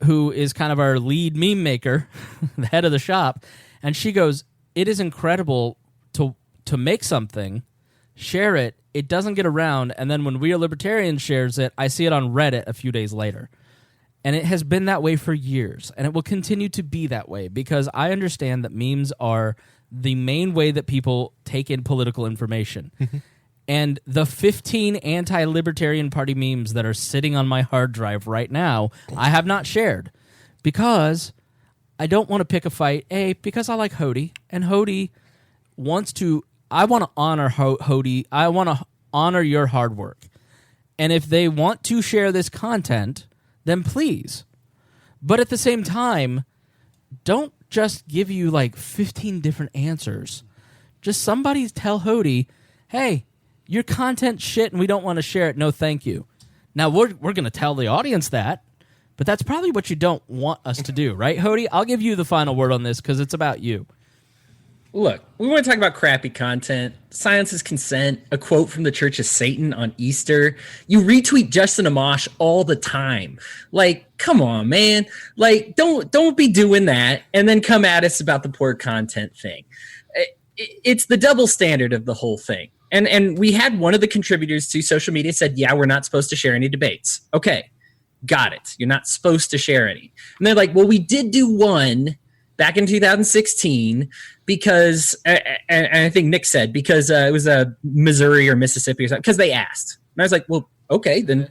who is kind of our lead meme maker, the head of the shop. And she goes, it is incredible to make something, share it, it doesn't get around, and then when We Are Libertarians shares it, I see it on Reddit a few days later. And it has been that way for years, and it will continue to be that way, because I understand that memes are the main way that people take in political information. And the 15 anti-Libertarian Party memes that are sitting on my hard drive right now, I have not shared, because I don't want to pick a fight, because I like Hodey, and Hodey wants to, I want to honor Hodey, I want to honor your hard work. And if they want to share this content, then please. But at the same time, don't just give you like 15 different answers. Just somebody tell Hodey, hey, your content's shit and we don't want to share it, no thank you. Now, we're going to tell the audience that, but that's probably what you don't want us to do, right, Hodey? I'll give you the final word on this because it's about you. Look, we want to talk about crappy content. Silence is consent. A quote from the Church of Satan on Easter. You retweet Justin Amash all the time. Like, come on, man. Like, don't be doing that and then come at us about the poor content thing. It's the double standard of the whole thing. And we had one of the contributors to social media said, yeah, we're not supposed to share any debates. Okay. Got it. You're not supposed to share any. And they're like, well, we did do one back in 2016 because, and I think Nick said, because it was a Missouri or Mississippi or something, because they asked. And I was like, well, okay, then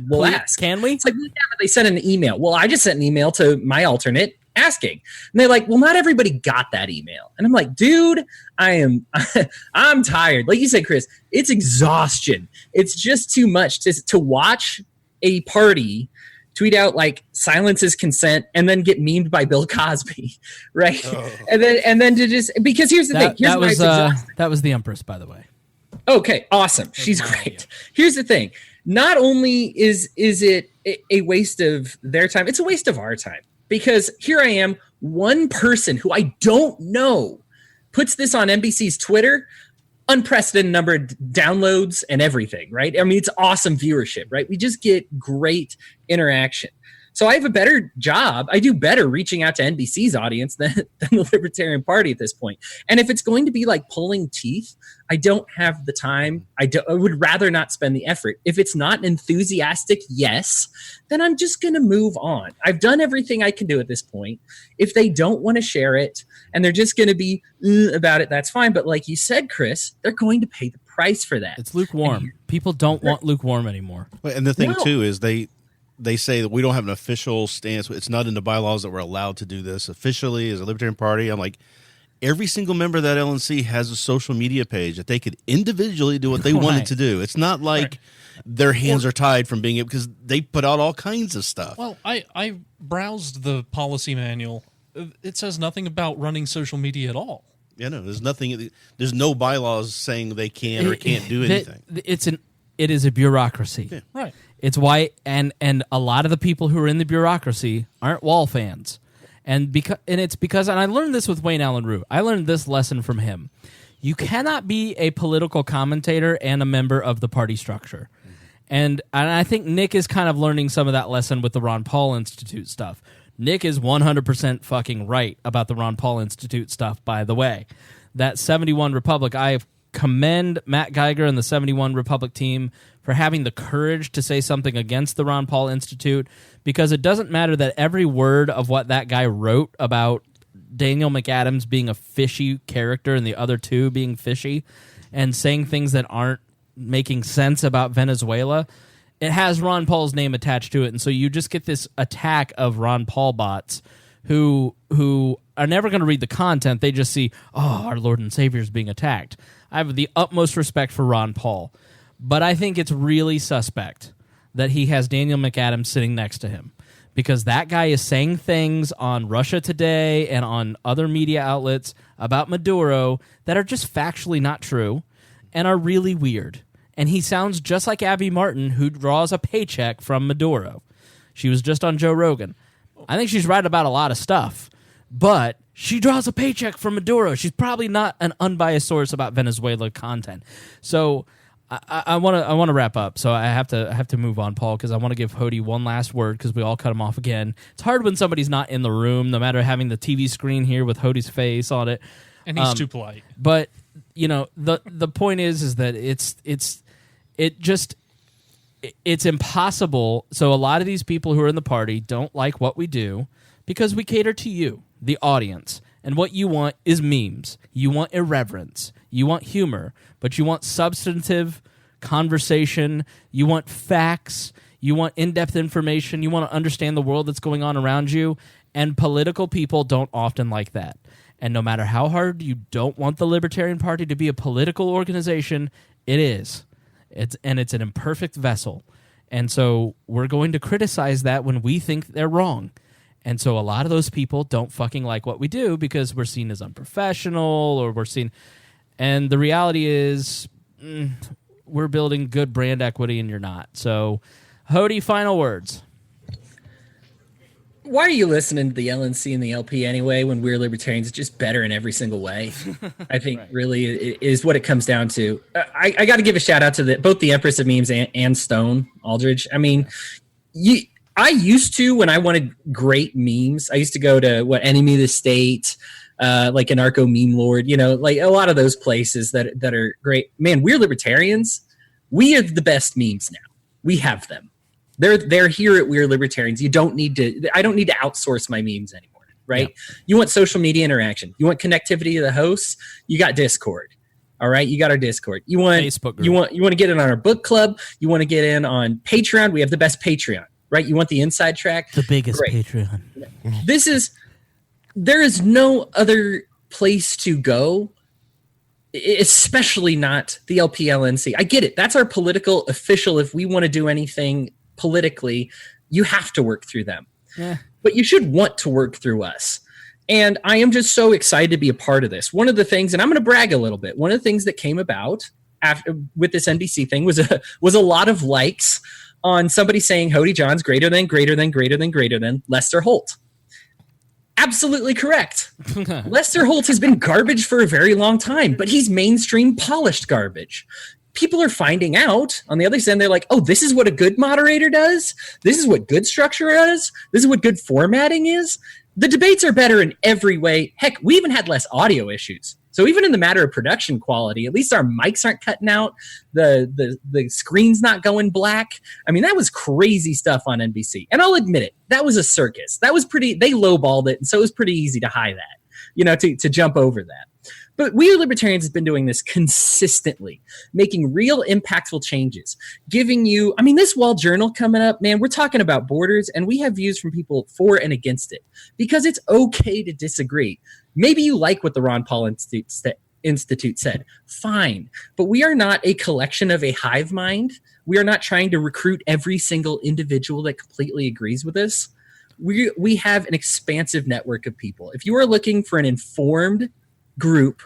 we'll ask. Can we? It's like, yeah, but they sent an email. Well, I just sent an email to my alternate asking. And they're like, well, not everybody got that email. And I'm like, dude, I'm tired. Like you said, Chris, it's exhaustion. It's just too much to watch a party tweet out like silence is consent and then get memed by Bill Cosby, right? Oh. And then to just, because here's the thing. That was the Empress, by the way. Okay, awesome. She's great. Here's the thing. Not only is it a waste of their time, it's a waste of our time. Because here I am, one person who I don't know puts this on NBC's Twitter, unprecedented number of downloads and everything, right? I mean, it's awesome viewership, right? We just get great interaction. So I have a better job. I do better reaching out to NBC's audience than the Libertarian Party at this point. And if it's going to be like pulling teeth, I don't have the time. I would rather not spend the effort. If it's not an enthusiastic yes, then I'm just going to move on. I've done everything I can do at this point. If they don't want to share it and they're just going to be about it, that's fine. But like you said, Chris, they're going to pay the price for that. It's lukewarm. People don't want lukewarm anymore. And the thing, too, is they say that we don't have an official stance. It's not in the bylaws that we're allowed to do this officially as a Libertarian Party. I'm like, every single member of that LNC has a social media page that they could individually do what they wanted to do. It's not like their hands are tied from being able, because they put out all kinds of stuff. Well, I browsed the policy manual. It says nothing about running social media at all. Yeah, no, there's nothing. There's no bylaws saying they can or can't do anything. It is a bureaucracy. Yeah. Right. It's why, and a lot of the people who are in the bureaucracy aren't WAL fans, and it's because, and I learned this with Wayne Allen Root. I learned this lesson from him. You cannot be a political commentator and a member of the party structure, and I think Nick is kind of learning some of that lesson with the Ron Paul Institute stuff. Nick is 100% fucking right about the Ron Paul Institute stuff, by the way. That 71 Republic, I commend Matt Geiger and the 71 Republic team for having the courage to say something against the Ron Paul Institute, because it doesn't matter that every word of what that guy wrote about Daniel McAdams being a fishy character and the other two being fishy and saying things that aren't making sense about Venezuela, it has Ron Paul's name attached to it. And so you just get this attack of Ron Paul bots who are never going to read the content. They just see, oh, our Lord and Savior is being attacked. I have the utmost respect for Ron Paul, but I think it's really suspect that he has Daniel McAdams sitting next to him, because that guy is saying things on Russia Today and on other media outlets about Maduro that are just factually not true and are really weird. And he sounds just like Abby Martin, who draws a paycheck from Maduro. She was just on Joe Rogan. I think she's right about a lot of stuff, but she draws a paycheck from Maduro. She's probably not an unbiased source about Venezuela content. So I want to wrap up. So I have to move on, Paul, because I want to give Hodey one last word, because we all cut him off again. It's hard when somebody's not in the room, no matter having the TV screen here with Hodey's face on it. And he's too polite. But you know, the point is that it's impossible. So a lot of these people who are in the party don't like what we do because we cater to you, the audience. And what you want is memes. You want irreverence. You want humor. But you want substantive conversation. You want facts. You want in-depth information. You want to understand the world that's going on around you. And political people don't often like that. And no matter how hard you don't want the Libertarian Party to be a political organization, it is. It's an imperfect vessel. And so we're going to criticize that when we think they're wrong. And so a lot of those people don't fucking like what we do because we're seen as unprofessional, or we're seen... And the reality is we're building good brand equity and you're not. So, Hodey, final words. Why are you listening to the LNC and the LP anyway when we're Libertarians? It's just better in every single way. I think really is what it comes down to. I got to give a shout out to both the Empress of Memes and Stone Aldridge. I mean, I used to, when I wanted great memes, I used to go to Enemy of the State, like Anarcho Meme Lord, like a lot of those places that are great. Man, we're Libertarians. We have the best memes now. We have them. They're here at We're Libertarians. I don't need to outsource my memes anymore, right? Yeah. You want social media interaction. You want connectivity to the hosts. You got Discord. All right, you got our Discord. You want Facebook group. You want to get in on our book club. You want to get in on Patreon. We have the best Patreon, right? You want the inside track. The biggest Patreon. There is no other place to go, especially not the LPLNC. I get it. That's our political official. If we want to do anything politically, you have to work through them. Yeah. But you should want to work through us. And I am just so excited to be a part of this. One of the things, and I'm going to brag a little bit, one of the things that came about with this NBC thing was a lot of likes on somebody saying Hodey Johns greater than Lester Holt. Absolutely correct. Lester Holt has been garbage for a very long time, but he's mainstream polished garbage. people are finding out on the other side. They're like, oh, this is what a good moderator does. This is what good structure is. This is what good formatting is. The debates are better in every way. Heck, we even had less audio issues. So even in the matter of production quality, at least our mics aren't cutting out. The screen's not going black. I mean, that was crazy stuff on NBC. And I'll admit it, that was a circus. That was pretty, they lowballed it. And so it was pretty easy to hide that, to jump over that. But We Are Libertarians has been doing this consistently, making real impactful changes, giving you, this WAL journal coming up, man, we're talking about borders, and we have views from people for and against it, because it's okay to disagree. Maybe you like what the Ron Paul Institute said. Fine. But we are not a collection of a hive mind. We are not trying to recruit every single individual that completely agrees with us. We have an expansive network of people. If you are looking for an informed group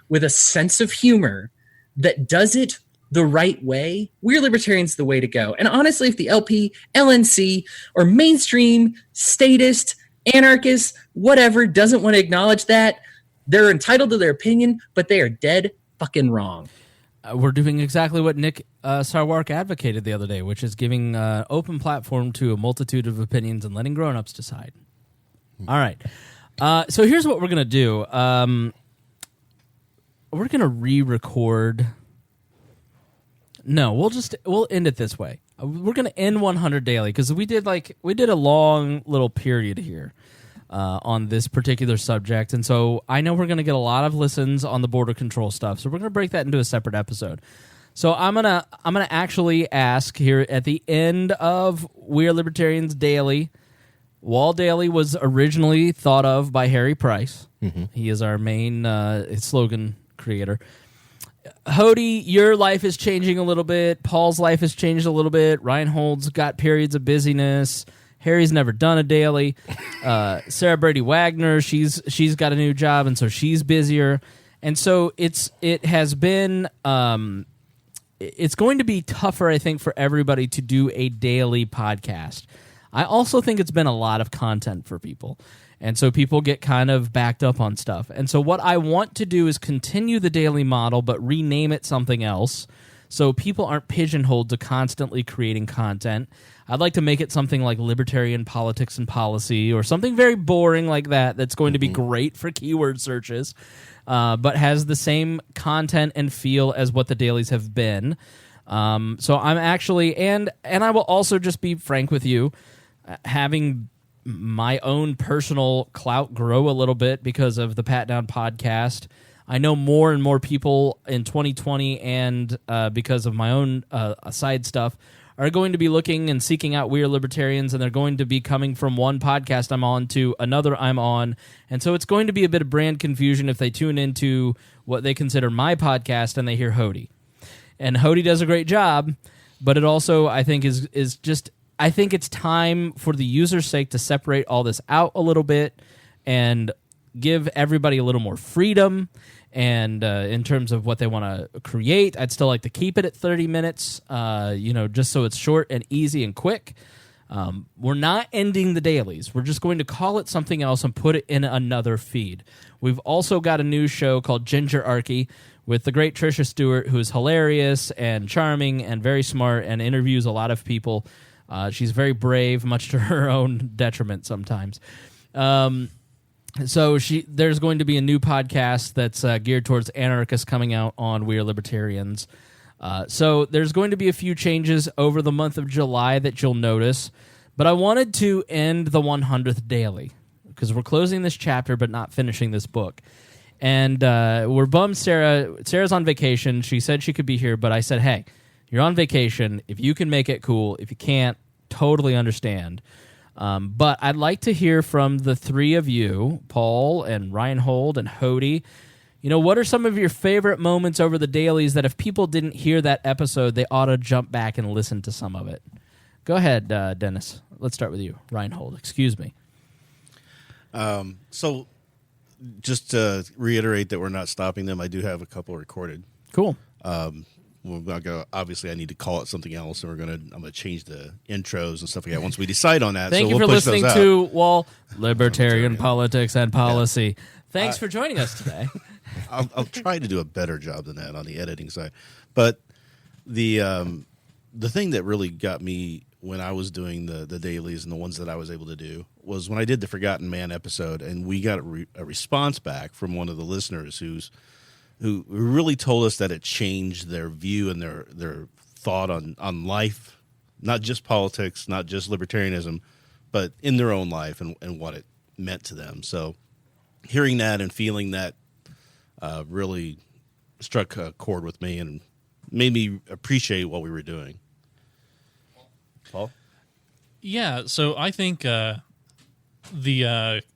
with a sense of humor that does it the right way, We're Libertarians the way to go. And honestly, if the LP, LNC, or mainstream, statist, anarchist, whatever, doesn't want to acknowledge that, they're entitled to their opinion, but they are dead fucking wrong. We're doing exactly what Nick Sarwark advocated the other day, which is giving open platform to a multitude of opinions and letting grown-ups decide. All right. So here's what we're going to do. We're going to re-record. No, we'll end it this way. We're going to end 100 daily because we did a long little period here on this particular subject, and so I know we're going to get a lot of listens on the border control stuff. So we're going to break that into a separate episode. So I'm gonna actually ask here at the end of We Are Libertarians Daily. WAL Daily was originally thought of by Harry Price. Mm-hmm. He is our main slogan creator. Hodey, your life is changing a little bit. Paul's life has changed a little bit. Rhinehold's got periods of busyness. Harry's never done a daily. Sarah Brady Wagner, she's got a new job, and so she's busier. And so it has been it's going to be tougher, I think, for everybody to do a daily podcast. I also think it's been a lot of content for people. And so people get kind of backed up on stuff. And so what I want to do is continue the daily model, but rename it something else so people aren't pigeonholed to constantly creating content. I'd like to make it something like Libertarian Politics and Policy or something very boring like that that's going to be great for keyword searches, but has the same content and feel as what the dailies have been. So I'm actually, and I will also just be frank with you, having my own personal clout grow a little bit because of the Pat Down podcast. I know more and more people in 2020 and because of my own side stuff are going to be looking and seeking out We Are Libertarians, and they're going to be coming from one podcast I'm on to another I'm on. And so it's going to be a bit of brand confusion if they tune into what they consider my podcast and they hear Hodey. And Hodey does a great job, but it also, I think, is just... I think it's time for the user's sake to separate all this out a little bit and give everybody a little more freedom. And in terms of what they want to create, I'd still like to keep it at 30 minutes, just so it's short and easy and quick. We're not ending the dailies. We're just going to call it something else and put it in another feed. We've also got a new show called Ginger Archy with the great Trisha Stewart, who is hilarious and charming and very smart and interviews a lot of people. She's very brave, much to her own detriment sometimes. So there's going to be a new podcast that's geared towards anarchists coming out on We Are Libertarians. So there's going to be a few changes over the month of July that you'll notice. But I wanted to end the 100th daily because we're closing this chapter but not finishing this book. And we're bummed Sarah's on vacation. She said she could be here, but I said, hey, you're on vacation. If you can make it, cool. If you can't, totally understand. But I'd like to hear from the three of you, Paul and Rhinehold and Hodey. What are some of your favorite moments over the dailies that if people didn't hear that episode, they ought to jump back and listen to some of it? Go ahead, Dennis. Let's start with you. Rhinehold, excuse me. So just to reiterate that we're not stopping them, I do have a couple recorded. Cool. We're not gonna, obviously, I need to call it something else, and I'm gonna change the intros and stuff like that once we decide on that. Thank you for listening to WAL Libertarian Politics and Policy. Yeah. Thanks for joining us today. I'll try to do a better job than that on the editing side, but The thing that really got me when I was doing the dailies and the ones that I was able to do was when I did the Forgotten Man episode, and we got a response back from one of the listeners who really told us that it changed their view and their thought on life, not just politics, not just libertarianism, but in their own life and what it meant to them. So hearing that and feeling that really struck a chord with me and made me appreciate what we were doing. Paul? Yeah, so I think the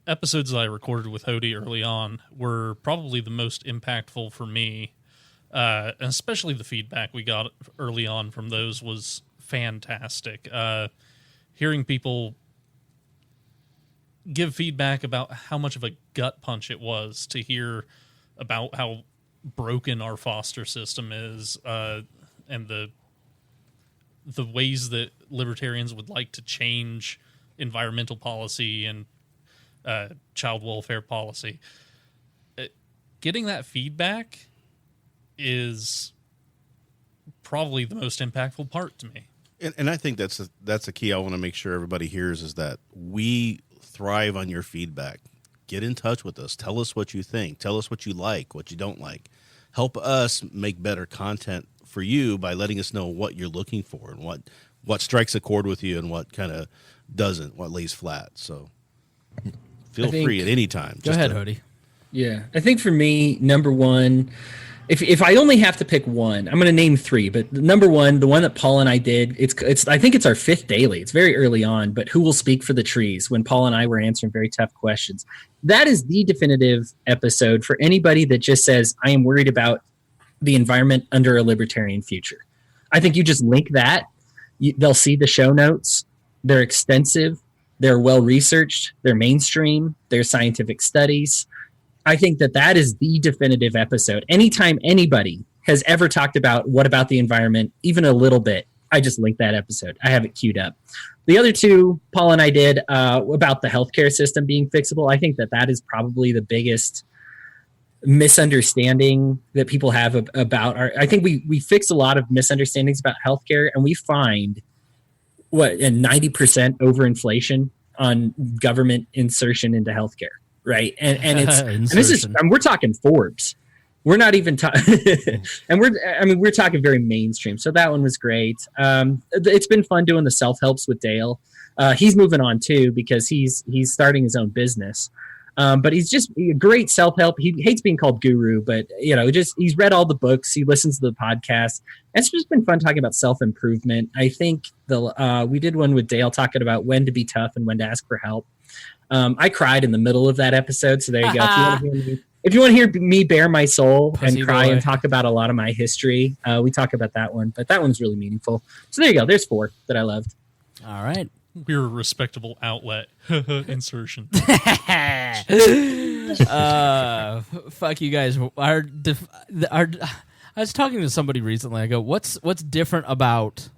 episodes that I recorded with Hodey early on were probably the most impactful for me, and especially the feedback we got early on from those was fantastic. Hearing people give feedback about how much of a gut punch it was to hear about how broken our foster system is, and the ways that libertarians would like to change environmental policy and child welfare policy. Getting that feedback is probably the most impactful part to me. And I think that's the key I want to make sure everybody hears is that we thrive on your feedback. Get in touch with us. Tell us what you think. Tell us what you like, what you don't like. Help us make better content for you by letting us know what you're looking for and what strikes a chord with you and what kind of doesn't, what lays flat. So feel free at any time. Go ahead, Hodey. Yeah. I think for me, number one, if I only have to pick one, I'm going to name three, but number one, the one that Paul and I did, I think it's our fifth daily. It's very early on, but Who Will Speak for the Trees, when Paul and I were answering very tough questions. That is the definitive episode for anybody that just says, I am worried about the environment under a libertarian future. I think you just link that. They'll see the show notes. They're extensive. They're well-researched. They're mainstream. They're scientific studies. I think that is the definitive episode. Anytime anybody has ever talked about what about the environment, even a little bit, I just link that episode. I have it queued up. The other two, Paul and I did about the healthcare system being fixable. I think that is probably the biggest misunderstanding that people have about I think we fix a lot of misunderstandings about healthcare, and we find a 90% overinflation on government insertion into healthcare. Right. And it's, and this is, we're talking Forbes. We're not even talking, and we're talking very mainstream. So that one was great. It's been fun doing the self-helps with Dale. He's moving on too, because he's starting his own business. But he's just a great self-help. He hates being called guru, but he's read all the books. He listens to the podcast. It's just been fun talking about self-improvement. I think we did one with Dale talking about when to be tough and when to ask for help. I cried in the middle of that episode, so there you go. If you want to hear me bare my soul and cry and talk about a lot of my history, we talk about that one. But that one's really meaningful. So there you go. There's four that I loved. All right. We're a respectable outlet. Insertion. Fuck you guys. I was talking to somebody recently. I go, what's different about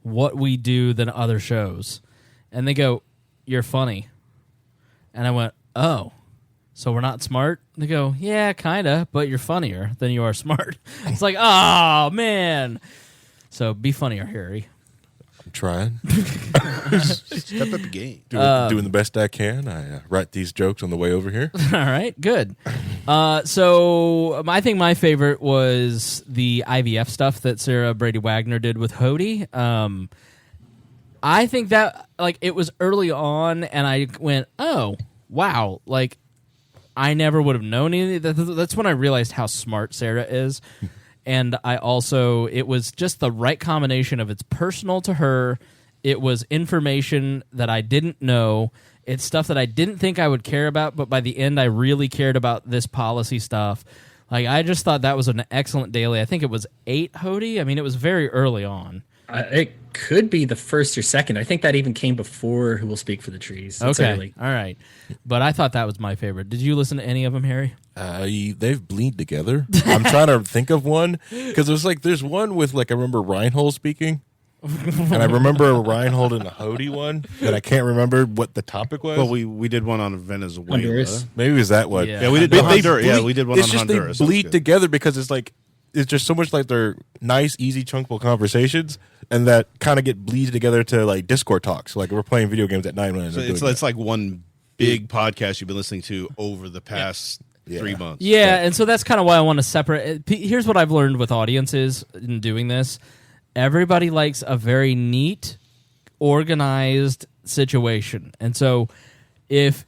what we do than other shows? And they go, you're funny. And I went, oh, so we're not smart? And they go, yeah, kind of, but you're funnier than you are smart. It's like, oh, man. So be funnier, Harry. I'm trying. Step up the game. Doing the best I can. I write these jokes on the way over here. All right, good. So I think my favorite was the IVF stuff that Sarah Brady Wagner did with Hodey. I think that it was early on, and I went, "Oh, wow!" I never would have known any. That's when I realized how smart Sarah is, and it was just the right combination of it's personal to her, it was information that I didn't know, it's stuff that I didn't think I would care about, but by the end I really cared about this policy stuff. I just thought that was an excellent daily. I think it was 8, Hodey. I mean, it was very early on. It could be the first or second. I think that even came before Who Will Speak for the Trees. It's okay. early. All right. But I thought that was my favorite. Did you listen to any of them, Harry? They've bleed together. I'm trying to think of one, because there's one with I remember Rhinehold speaking, and I remember a Rhinehold and a Hodey one that I can't remember what the topic was. Well, we did one on Venezuela. Honduras. Maybe it was that one. Yeah. We did one on Honduras. Yeah, we did one on Honduras. They bleed together because it's it's just so much like they're nice, easy, chunkable conversations, and that kind of get bleeded together to like Discord talks. Like we're playing video games at 9 when So it's like one big podcast you've been listening to over the past 3 months. Yeah, and so that's kind of why I want to separate. Here's what I've learned with audiences in doing this. Everybody likes a very neat, organized situation. And so if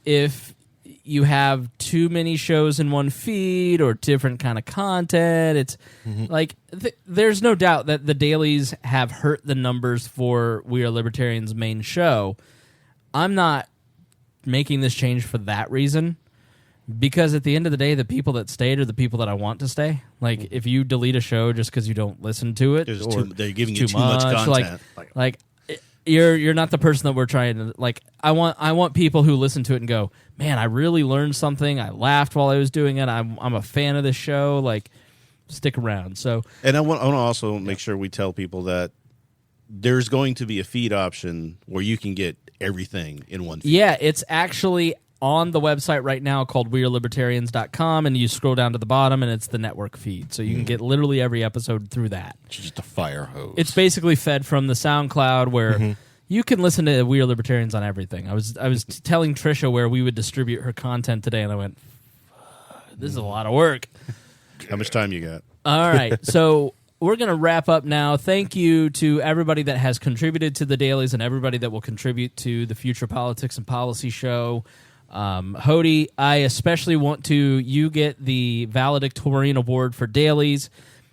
you have too many shows in one feed or different kind of content, it's like there's no doubt that the dailies have hurt the numbers for We Are Libertarians' main show. I'm not making this change for that reason, because at the end of the day, the people that stayed are the people that I want to stay. Like if you delete a show just because you don't listen to it, they're giving you too much content. Like you're not the person that we're trying to like. I want people who listen to it and go, man, I really learned something. I laughed while I was doing it. I'm a fan of this show. Like, stick around. So, and I want to also make sure we tell people that there's going to be a feed option where you can get everything in one feed. Yeah, it's actually on the website right now called wearelibertarians.com, and you scroll down to the bottom and it's the network feed. So you can get literally every episode through that. It's just a fire hose. It's basically fed from the SoundCloud where you can listen to We Are Libertarians on everything. I was telling Trisha where we would distribute her content today, and I went, this is a lot of work. How much time you got? All right, so we're going to wrap up now. Thank you to everybody that has contributed to the dailies and everybody that will contribute to the Future Politics and Policy show. Hodey, I especially want you get the valedictorian award for dailies.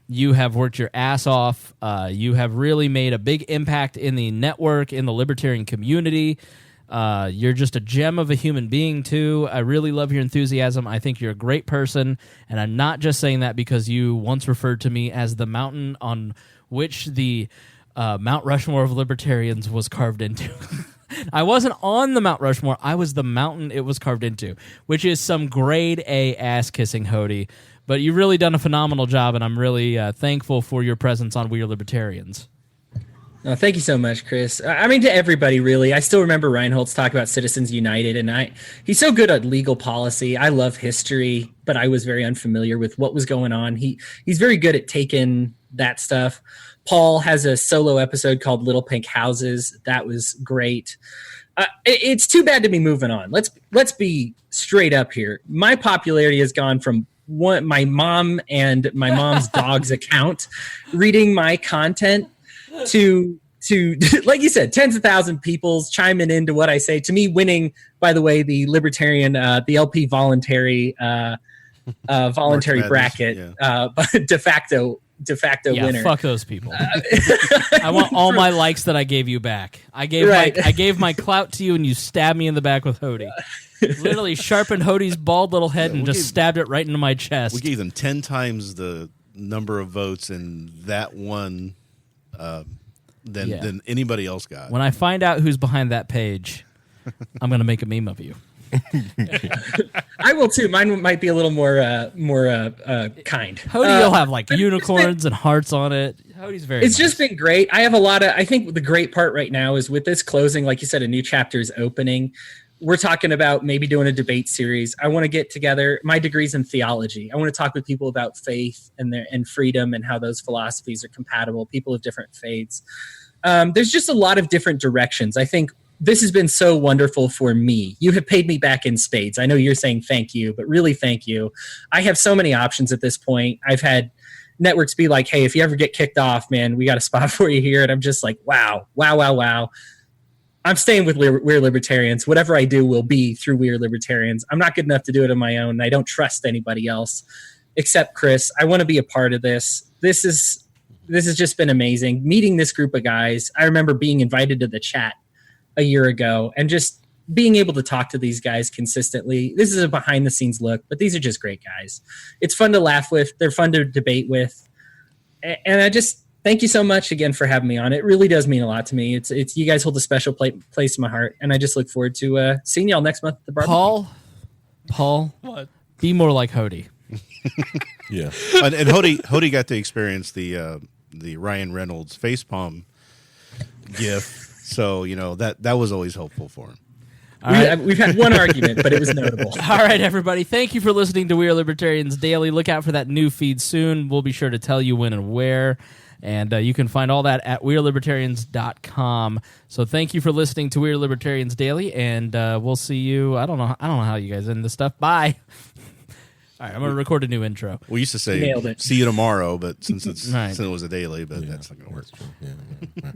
You have worked your ass off. You have really made a big impact in the network, in the libertarian community. You're just a gem of a human being, too. I really love your enthusiasm. I think you're a great person, and I'm not just saying that because you once referred to me as the mountain on which the Mount Rushmore of libertarians was carved into. I wasn't on the Mount Rushmore. I was the mountain it was carved into, which is some grade A ass-kissing, Hodey. But you've really done a phenomenal job, and I'm really thankful for your presence on We Are Libertarians. Oh, thank you so much, Chris. I mean, to everybody, really. I still remember Rhinehold's talk about Citizens United, and he's so good at legal policy. I love history, but I was very unfamiliar with what was going on. He's very good at taking that stuff. Paul has a solo episode called Little Pink Houses. That was great. It's too bad to be moving on. Let's be straight up here. My popularity has gone from my mom and my mom's dog's account reading my content to like you said, tens of thousands of people chiming into what I say. To me, winning, by the way, the libertarian, the LP voluntary bracket, de facto winner. Fuck those people. I want all my likes that I gave you back. I gave my clout to you, and you stabbed me in the back with Hodey. Literally sharpened Hodey's bald little head and just stabbed it right into my chest. We gave them 10 times the number of votes in that one than anybody else got. When I find out who's behind that page, I'm going to make a meme of you. I will too. Mine might be a little more kind. Hodey will have like unicorns and hearts on it. Hodey's very. It's just been great. I have a lot of. I think the great part right now is with this closing, like you said, a new chapter is opening. We're talking about maybe doing a debate series. I want to get together. My degree's in theology. I want to talk with people about faith and freedom and how those philosophies are compatible. People of different faiths. There's just a lot of different directions. I think this has been so wonderful for me. You have paid me back in spades. I know you're saying thank you, but really thank you. I have so many options at this point. I've had networks be like, hey, if you ever get kicked off, man, we got a spot for you here. And I'm just like, wow. I'm staying with We're Libertarians. Whatever I do will be through We're Libertarians. I'm not good enough to do it on my own. And I don't trust anybody else except Chris. I want to be a part of this. This has just been amazing. Meeting this group of guys. I remember being invited to the chat a year ago and just being able to talk to these guys consistently. This is a behind the scenes look, but these are just great guys. It's fun to laugh with. They're fun to debate with. And I just thank you so much again for having me on. It really does mean a lot to me. It's you guys hold a special place in my heart, and I just look forward to seeing y'all next month at the barbecue. Paul, what? Be more like Hodey. Yeah, and Hodey got to experience the Ryan Reynolds facepalm gif, so that was always helpful for him. We've had one argument, but it was notable. All right, everybody. Thank you for listening to We Are Libertarians Daily. Look out for that new feed soon. We'll be sure to tell you when and where. And you can find all that at wearelibertarians.com. So thank you for listening to We Are Libertarians Daily, and we'll see you. I don't know how you guys end this stuff. Bye. All right, I'm going to record a new intro. We used to say, Nailed it. see you tomorrow, but since it was a daily, but Yeah, that's not going to work. that's true. Yeah.